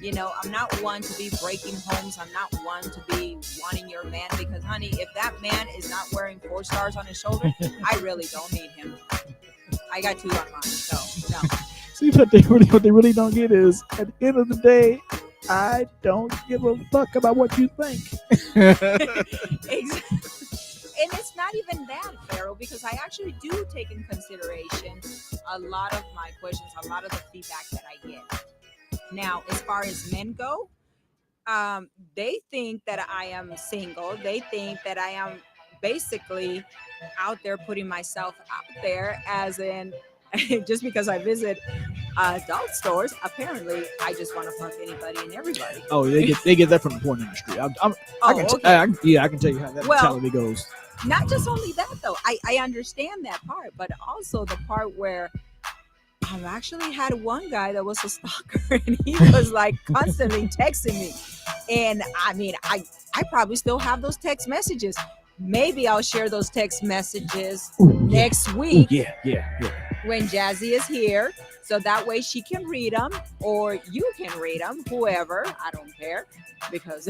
You know, I'm not one to be breaking homes. I'm not one to be wanting your man because, honey, if that man is not wearing 4 stars on his shoulder, I really don't need him. I got 2 on mine, so no. See, what they really don't get is, at the end of the day, I don't give a fuck about what you think. Exactly. And it's not even that, Pharaoh, because I actually do take in consideration a lot of my questions, a lot of the feedback that I get. Now, as far as men go, they think that I am single. They think that I am basically out there putting myself out there, as in just because I visit adult stores, apparently I just want to fuck anybody and everybody. Oh, they get that from the porn industry. I can tell you how that mentality goes. Not just only that, though. I understand that part, but also the part where I've actually had one guy that was a stalker, and he was like constantly texting me. And I mean, I probably still have those text messages. Maybe I'll share those text messages next week. Yeah. When Jazzy is here, so that way she can read them, or you can read them, whoever. I don't care, because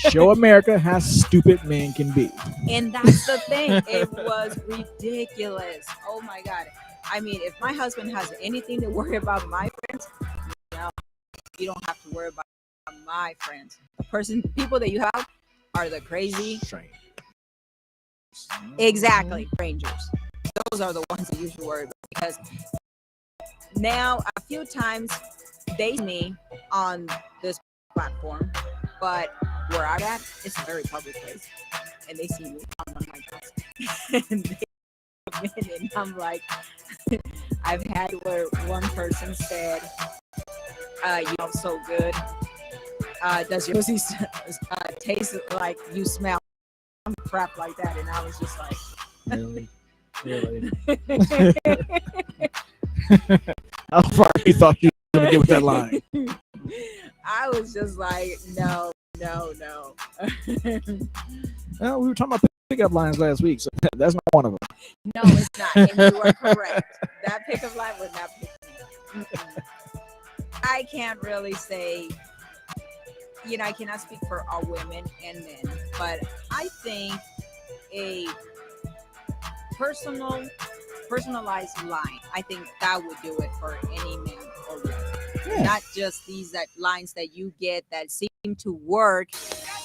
show America how stupid men can be. And that's the thing. It was ridiculous. Oh my God. I mean, if my husband has anything to worry about my friends, no, you don't have to worry about my friends. People that you have are the crazy. Strangers. Exactly. Strangers. Those are the ones that you should worry about, because now a few times they see me on this platform, but where I'm at, it's a very public place, and they see me on one of my guys. And they come in, and I'm like, I've had where one person said, you know, so good. does your pussy taste like you smell crap like that? And I was just like, really. How far you thought you were going to get with that line? I was just like, no. Well, we were talking about pickup lines last week, so that's not one of them. No, it's not. And you are correct. That pickup line would not pick me up. I can't really say, I cannot speak for all women and men, but I think a personalized line, I think that would do it for any man or woman. Yeah. Not just these lines that you get that seem to work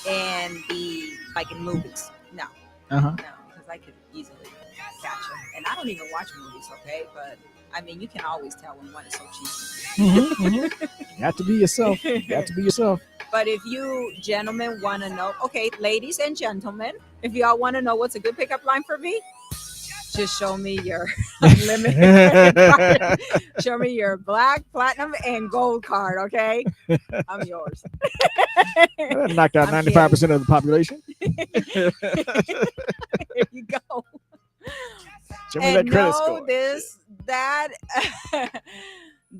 and be like in movies. No, because I could easily catch them. And I don't even watch movies, okay? But I mean, you can always tell when one is so cheesy. You have to be yourself. But if you gentlemen want to know, okay, ladies and gentlemen, if y'all want to know what's a good pickup line for me, just show me your unlimited. Show me your black, platinum, and gold card, okay? I'm yours. That knocked out 95% of the population. There you go. Show me that credit score.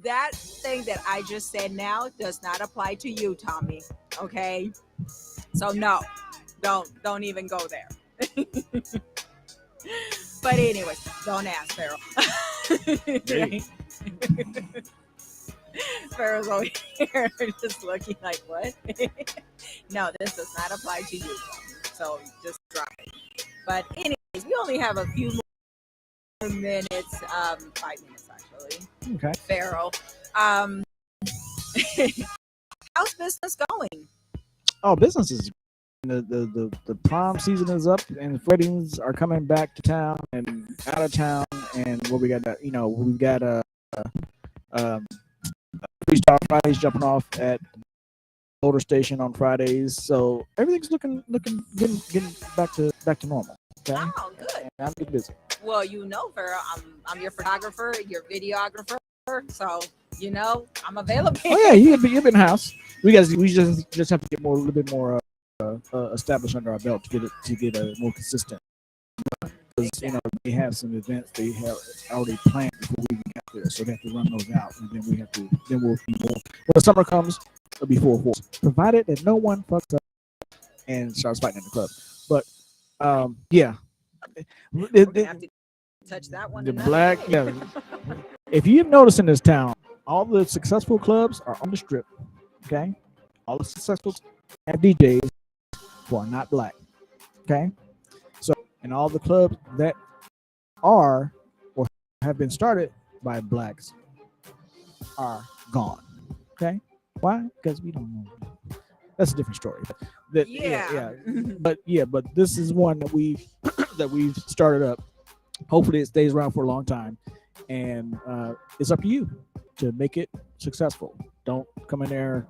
That thing that I just said now does not apply to you, Tommy. Okay? So no, don't even go there. But anyways, don't ask Pharaoh. Pharaoh's over here just looking like, what? No, this does not apply to you. So just drop it. But anyways, we only have a few more minutes, 5 minutes actually. Okay. Pharaoh. How's business going? Oh, business is the prom season is up and weddings are coming back to town and out of town, and what we got that we've got freestyle Fridays jumping off at Motor Station on Fridays, so everything's getting back to normal. Okay? Oh, good. And I'm getting busy. Well, Pharaoh, I'm your photographer, your videographer, so I'm available. Oh yeah, you've been in the house. We just have to get a little bit more established under our belt to get a more consistent. Because they have some events they have already planned before we even got there, so they have to run those out, and then we'll be more. When the summer comes, it'll be full force, provided that no one fucks up and starts fighting in the club. But yeah, we're gonna have to touch that one. The black, yeah. If you've noticed in this town, all the successful clubs are on the strip. Okay, all the successful have DJs who are not black. Okay, so and all the clubs that are or have been started by blacks are gone. Okay, why? Because we don't know. That's a different story. But this is one that we've started up. Hopefully, it stays around for a long time, and it's up to you to make it successful. Don't come in there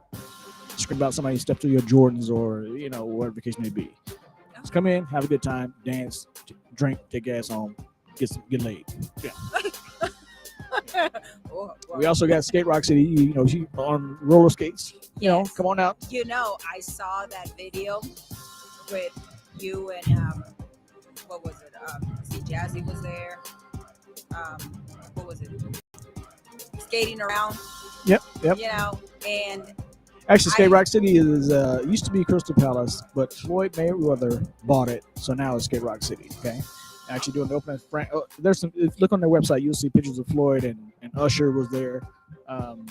scream about somebody steps through your Jordans or whatever the case may be. Just come in, have a good time, dance, drink, take your ass home, get laid. Yeah. We also got Skate Rock City. She on roller skates. Yes. Come on out. I saw that video with you and what was it? See, Jazzy was there. What was it? Skating around. Yep. And actually, Skate Rock City is used to be Crystal Palace, but Floyd Mayweather bought it, so now it's Skate Rock City. Okay. Actually doing the opening. There's some. If you look on their website, you'll see pictures of Floyd and Usher was there, having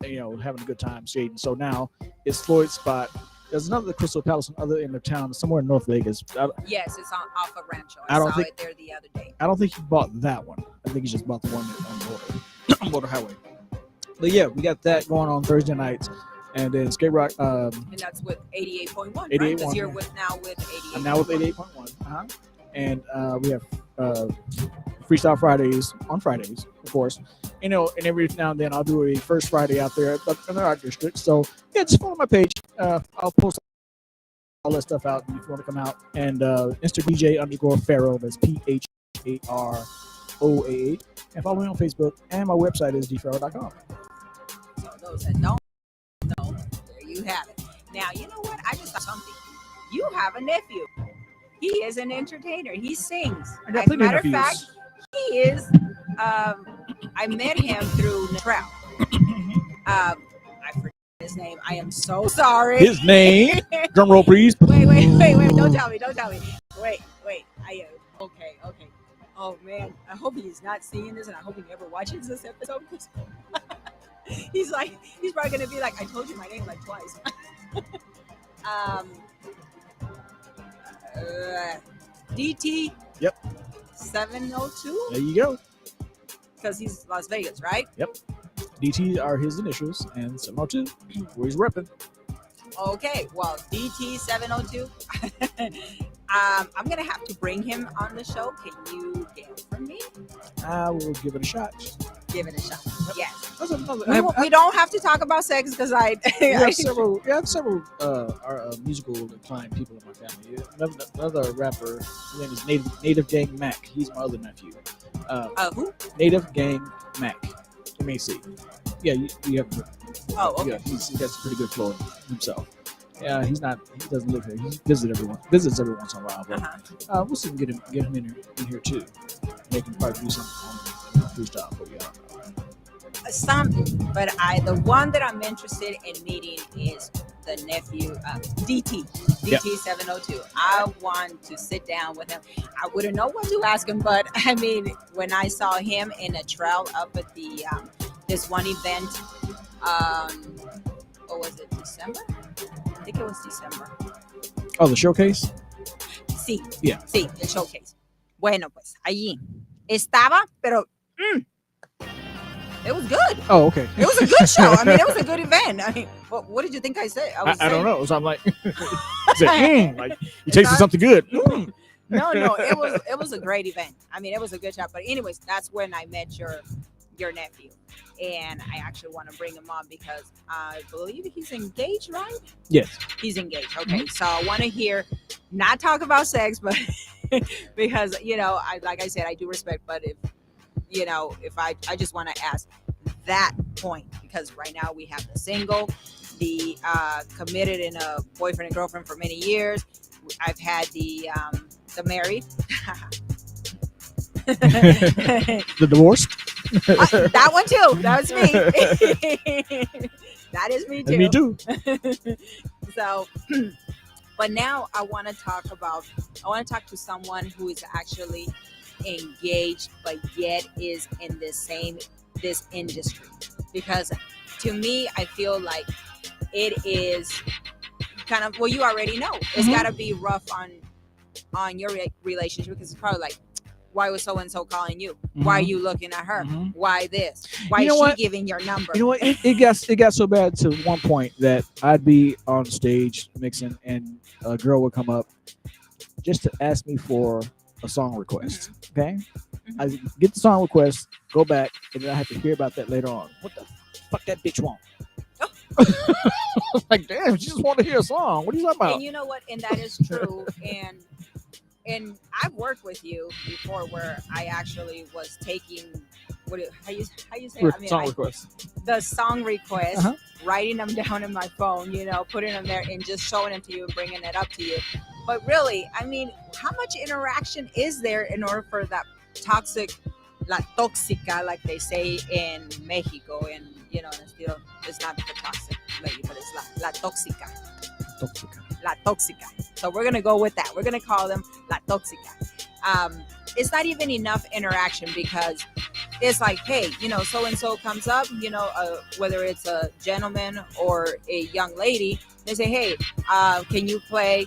a good time skating. So now it's Floyd's spot. There's another Crystal Palace in the town somewhere in North Vegas. Yes, it's off of Rancho. I saw it there the other day. I don't think he bought that one. I think he just bought the one on Border Highway. But yeah, we got that going on Thursday nights. And then Skate Rock. And that's with 88.1, right? 88.1. Because you're now with 88.1. I'm now with 88.1. And we have Freestyle Fridays on Fridays, of course. And every now and then I'll do a first Friday out there in the art district. So yeah, just follow my page. I'll post all that stuff out if you want to come out. And Insta DJ _Pharaoh. That's PHAROAA. And follow me on Facebook. And my website is dpharaoh.com. So those that don't know, there you have it. Now, you know what? I just thought something. You have a nephew. He is an entertainer. He sings. I got As a plenty of matter of nephews. fact, he is. I met him through Trout. I forget his name. I am so sorry. His name. Drum roll, please. Wait. Don't tell me. Wait. I okay. Oh man, I hope he's not seeing this, and I hope he never watches this episode. He's probably gonna be like, I told you my name like twice. DT. Yep. 702. There you go. Because he's Las Vegas, right? Yep. DT are his initials, and 702, where he's repping. Okay, well, DT 702. I'm gonna have to bring him on the show. Can you get him from me? I will give it a shot. Give it a shot. Yes. That's another, We don't have to talk about sex because we have several musical inclined people in my family. Another rapper, his name is Native Gang Mac. He's my other nephew. Who? Native Gang Mac. MAC. Yeah, you have. Oh, okay. Yeah, he got some pretty good flow himself. Yeah, he doesn't live here. He visits every once in a while. But we'll see if we can get him in here too. They can probably do something on freestyle for you. Something, but the one that I'm interested in meeting is the nephew DT 702. I want to sit down with him. I wouldn't know what to ask him, but I mean, when I saw him in a trail up at the this one event, what was it, December? I think it was December. Oh, the showcase? Sí, yeah. Sí, el showcase. Bueno, pues allí estaba, pero it was good. Oh, okay. It was a good show. I mean, it was a good event. I mean, what did you think I said? I don't know. So I'm like, like you tasted something good. No, it was a great event. I mean, it was a good show. But anyways, that's when I met your nephew, and I actually want to bring him on because I believe he's engaged, right? Yes, he's engaged. Okay, so I want to hear, not talk about sex, but because like I said, I do respect. But if I just want to ask that point, because right now we have the single, the committed, and a boyfriend and girlfriend for many years. I've had the married. The divorce. That one too. That was me. That is me too. And me too. So, but now I want to talk to someone who is actually engaged, but yet is in this industry, because to me, I feel like it is kind of, well, you already know, it's got to be rough on your relationship, because it's probably like, why was so and so calling you? Why are you looking at her? Why this? Why is she giving your number? You know what? It got so bad to one point that I'd be on stage mixing, and a girl would come up just to ask me for a song request. Okay, I get the song request, go back, and then I have to hear about that later on. What the fuck that bitch want? Like, damn, she just want to hear a song. What are you talking about? And you know what? And that is true. And I've worked with you before, where I actually was taking how you say it? Song requests. The song request, writing them down in my phone, putting them there and just showing them to you and bringing it up to you. But really, I mean, how much interaction is there in order for that toxic, la tóxica, like they say in Mexico, and it's not the toxic lady, but it's la tóxica. La tóxica. So we're gonna go with that. We're gonna call them la tóxica. It's not even enough interaction, because it's like, hey, so and so comes up, whether it's a gentleman or a young lady, they say, hey, can you play,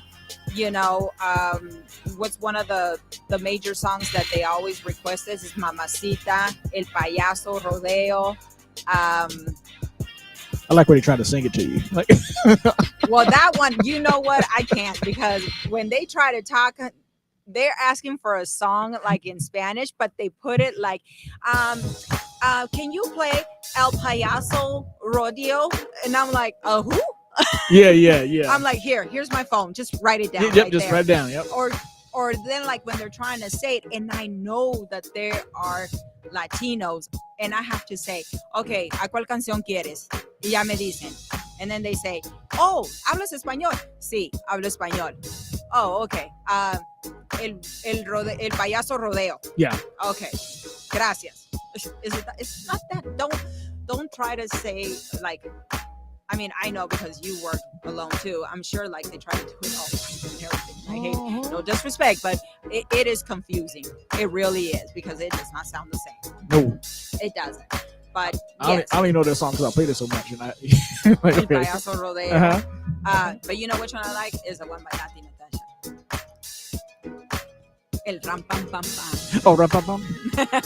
what's one of the major songs that they always request? Is Mamacita, El Payaso, Rodeo. I like when they try to sing it to you. Like, well, that one, you know what? I can't, because when they try to talk, they're asking for a song like in Spanish, but they put it like, can you play El Payaso Rodeo? And I'm like, who? Yeah. I'm like, here's my phone. Just write it down. Yep, right just there. write it down. Yep. Or then, like, when they're trying to say it, and I know that there are Latinos, and I have to say, okay, ¿a cuál canción quieres? Y ya me dicen. And then they say, Oh, ¿hablas español? Sí, hablo español. Oh, okay. El payaso rodeo. Yeah. Okay. Gracias. It's not that. Don't try to say like. I mean, I know because you work alone too. I'm sure like they try to do it all and everything. I hate no disrespect, but it is confusing. It really is because it does not sound the same. No. It doesn't. But I yes. don't even know that song because I played it so much. And I, El payaso rodeo. Uh-huh. But you know which one I like is the one by Nati Natasha. El ram pam pam pam. Oh, Ram Pam Pam.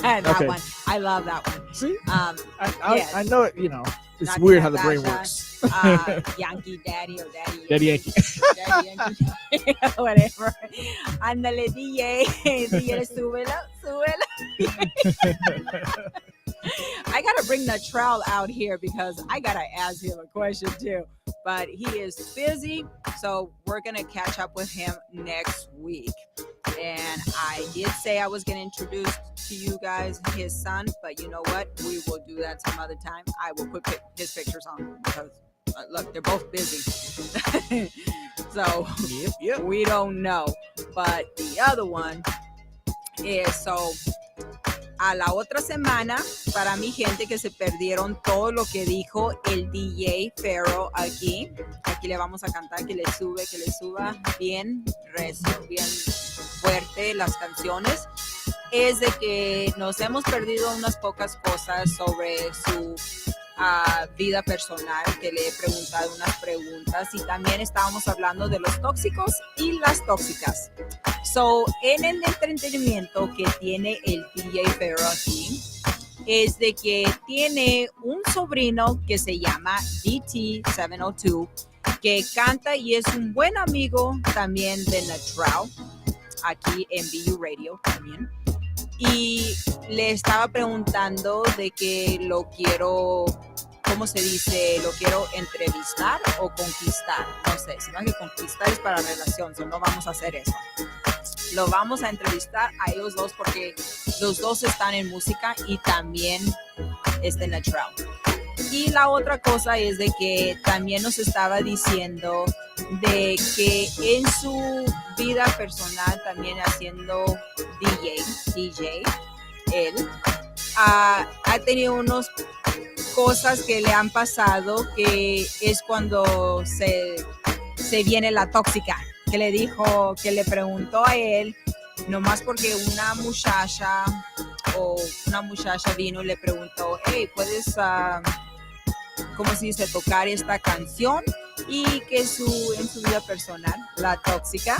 That Okay. one. I love that one. See, Yes. I know it. You know, it's Nati weird how the brain Natasha, works. Yankee Daddy or Daddy Daddy Yankee. Daddy Yankee. Whatever. Ándale, DJ. DJ, súbela, súbela. I gotta bring the trowel out here because I gotta ask him a question too. But he is busy, so we're gonna catch up with him next week. And I did say I was gonna introduce to you guys his son, but you know what? We will do that some other time. I will put his pictures on because look, they're both busy. So Yep. we don't know. But the other one is so. A la otra semana, para mi gente que se perdieron todo lo que dijo el DJ Pharaoh aquí le vamos a cantar que le suba bien recio, bien fuerte las canciones, es de que nos hemos perdido unas pocas cosas sobre su vida personal, que le he preguntado unas preguntas y también estábamos hablando de los tóxicos y las tóxicas. So, en el entretenimiento que tiene el DJ Pharaoh aquí, es de que tiene un sobrino que se llama DT702, que canta y es un buen amigo también de Netrao, aquí en BU Radio también. Y le estaba preguntando de que lo quiero, ¿cómo se dice? Lo quiero entrevistar o conquistar. No sé, si no hay que conquistar es para relación, so no vamos a hacer eso. Lo vamos a entrevistar a ellos dos porque los dos están en música y también está en Netrao. Y la otra cosa es de que también nos estaba diciendo de que en su vida personal también haciendo DJ, él ha tenido unas cosas que le han pasado que es cuando se viene la tóxica, que le dijo, que le preguntó a él, nomás porque una muchacha vino y le preguntó, hey, ¿puedes, cómo se dice, tocar esta canción? Y que en su vida personal, la tóxica,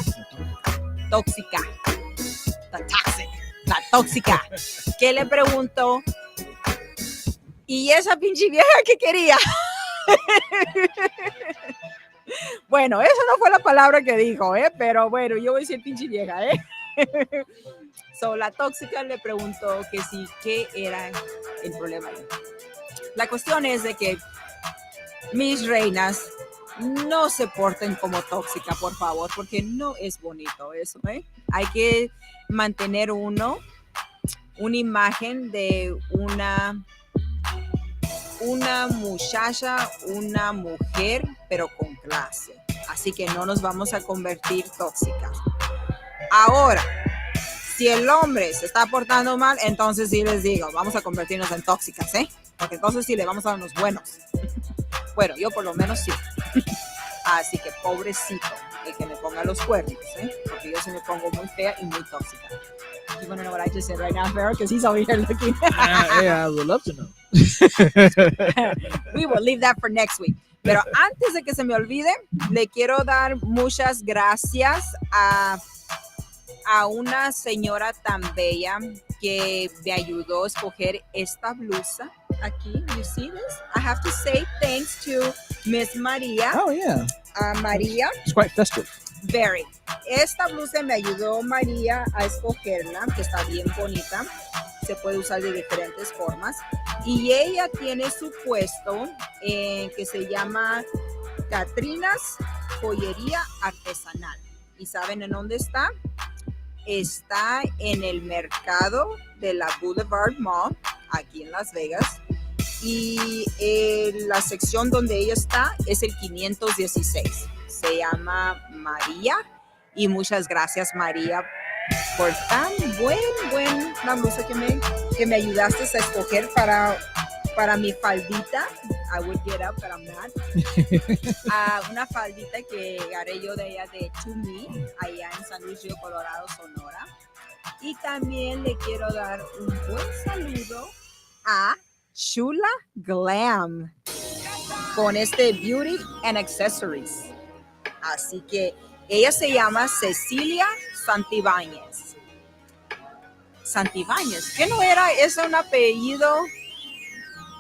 que le preguntó, ¿y esa pinche vieja qué quería? Bueno, esa no fue la palabra que dijo, pero bueno, yo voy a decir pinche vieja, So, la tóxica le preguntó que sí, ¿qué era el problema? La cuestión es de que mis reinas no se porten como tóxica, por favor, porque no es bonito eso, Hay que mantener una imagen de una muchacha, una mujer, pero con clase. Así que no nos vamos a convertir tóxicas. Ahora, si el hombre se está portando mal, entonces sí les digo, vamos a convertirnos en tóxicas, Porque entonces sí le vamos a dar unos buenos. Bueno, yo por lo menos sí. Así que pobrecito el que me ponga los cuernos, Porque yo sí me pongo muy fea y muy tóxica. You want to know what I just said right now, Pharaoh? Because he's over here looking. Yeah, I would love to know. We will leave that for next week. Pero antes de que se me olvide, le quiero dar muchas gracias a una señora tan bella que me ayudó a escoger esta blusa aquí. You see this? I have to say thanks to Miss María. Oh, yeah. María. It's quite festive. Very. Esta blusa me ayudó María a escogerla, que está bien bonita. Se puede usar de diferentes formas. Y ella tiene su puesto que se llama Catrinas Joyería Artesanal. ¿Y saben en dónde está? Está en el mercado de la Boulevard Mall, aquí en Las Vegas. y la sección donde ella está es el 516. Se llama María. Y muchas gracias, María, por tan la blusa que me ayudaste a escoger para mi faldita. I would get up, but I'm not. Una faldita que haré yo de ella de To Me, allá en San Luis Río Colorado, Sonora. Y también le quiero dar un buen saludo a Chula Glam con este Beauty and Accessories. Así que ella se llama Cecilia Santibáñez. Santibáñez, ¿qué no era? Es un apellido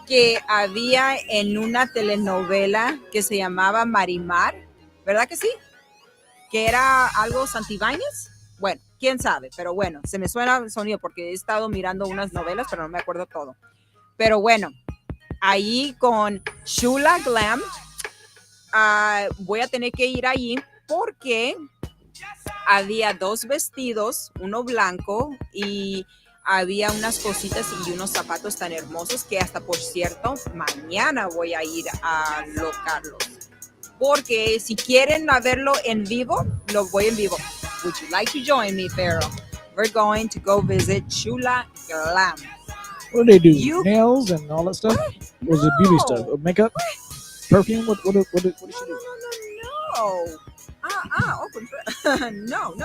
que había en una telenovela que se llamaba Marimar, ¿verdad que sí? Que era algo Santibáñez. Bueno, quién sabe, pero bueno, se me suena el sonido porque he estado mirando unas novelas, pero no me acuerdo todo. Pero bueno, ahí con Chula Glam, voy a tener que ir allí porque había 2 vestidos, uno blanco y había unas cositas y unos zapatos tan hermosos que hasta, por cierto, mañana voy a ir a locarlos. Porque si quieren verlo en vivo, lo voy en vivo. Would you like to join me, Pharaoh? We're going to go visit Chula Glam. What do they do? Nails and all that stuff? Or is it beauty stuff? Makeup? Perfume? What does she do? No.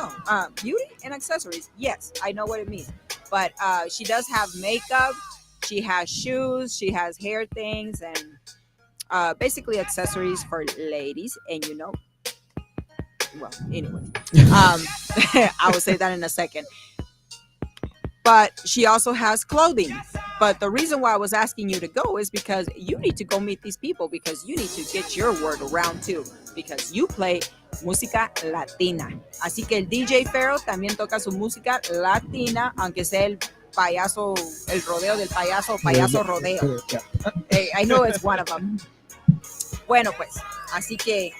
Beauty and accessories. Yes, I know what it means. But she does have makeup. She has shoes. She has hair things and basically accessories for ladies. And well, anyway, I will say that in a second. But she also has clothing. But the reason why I was asking you to go is because you need to go meet these people because you need to get your word around too. Because you play música latina. Así que el DJ Pharaoh también toca su música latina, aunque sea el payaso, el rodeo del payaso rodeo. I know it's one of them. Bueno, pues, así que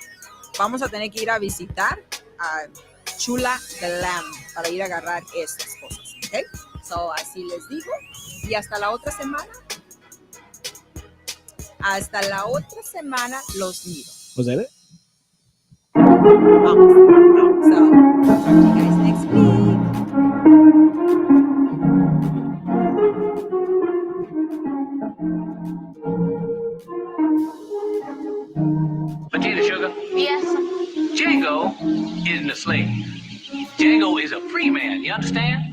vamos a tener que ir a visitar a Chula Glam para ir a agarrar estas cosas. ¿Ok? So, así les digo. Y hasta la otra semana. Hasta la otra semana los miro. Was that it? Vamos. So, talk to you guys next week. Potato sugar. Yes. Django isn't a slave. Django is a free man, you understand?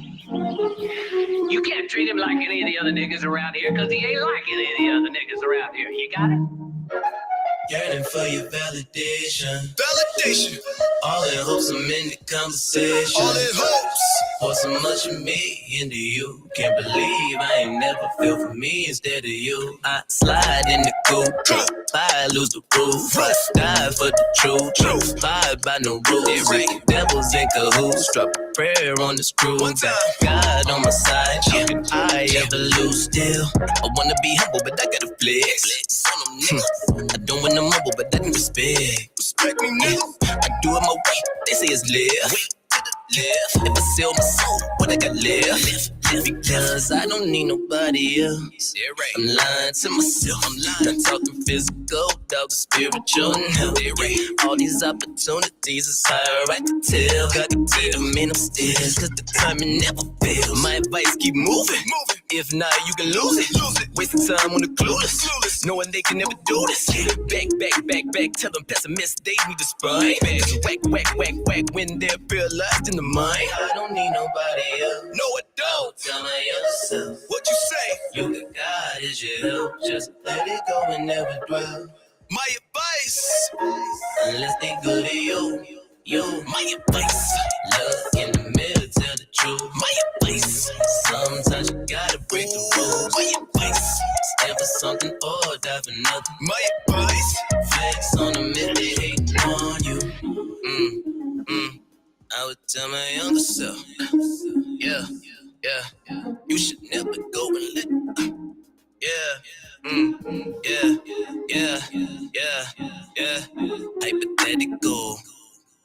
You can't treat him like any of the other niggas around here, because he ain't like any of the other niggas around here. You got it? Yearning for your validation. Validation. All in hopes I'm in the conversation. All in hopes. Pour so much of me into you. Can't believe I ain't never feel for me instead of you. I slide in the coupe. I lose the roof. I die for the truth. Fired by no rules. Right. Devils in cahoots. Drop a prayer on the screw. One time. God on my side. Can I ever lose still? I wanna be humble, but I gotta flex. I don't wanna mumble, but that ain't respect. Respect me, nigga. I do it my way. They say it's live. If I sell my soul, what I got left? Because I don't need nobody else. I'm lying to myself. I'm talking physical, dog, spiritual and health. All these opportunities is higher, I can tell. I can tell them in upstairs, cause the timing never fails. My advice, keep moving. If not, you can lose it. Wasting time on the clueless. Knowing they can never do this. Back. Tell them pessimists they need to spine. Whack when they're paralyzed in the mind. I don't need nobody else. No, I don't. Tell my yourself. What you say? You got God as your help. Just let it go and never dwell. My advice. Unless they good to you. My advice. Look in the mirror, tell the truth. My advice. Sometimes you gotta break the rules. My advice. Stand for something or die for nothing. My advice. Flex on them if they hate on you. I would tell my younger self. Yeah. You should never go and let. Yeah. Hypothetical.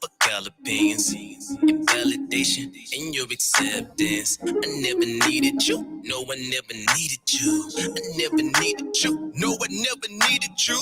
Fuck opinions, your validation and your acceptance. I never needed you. No, I never needed you. I never needed you. No, I never needed you.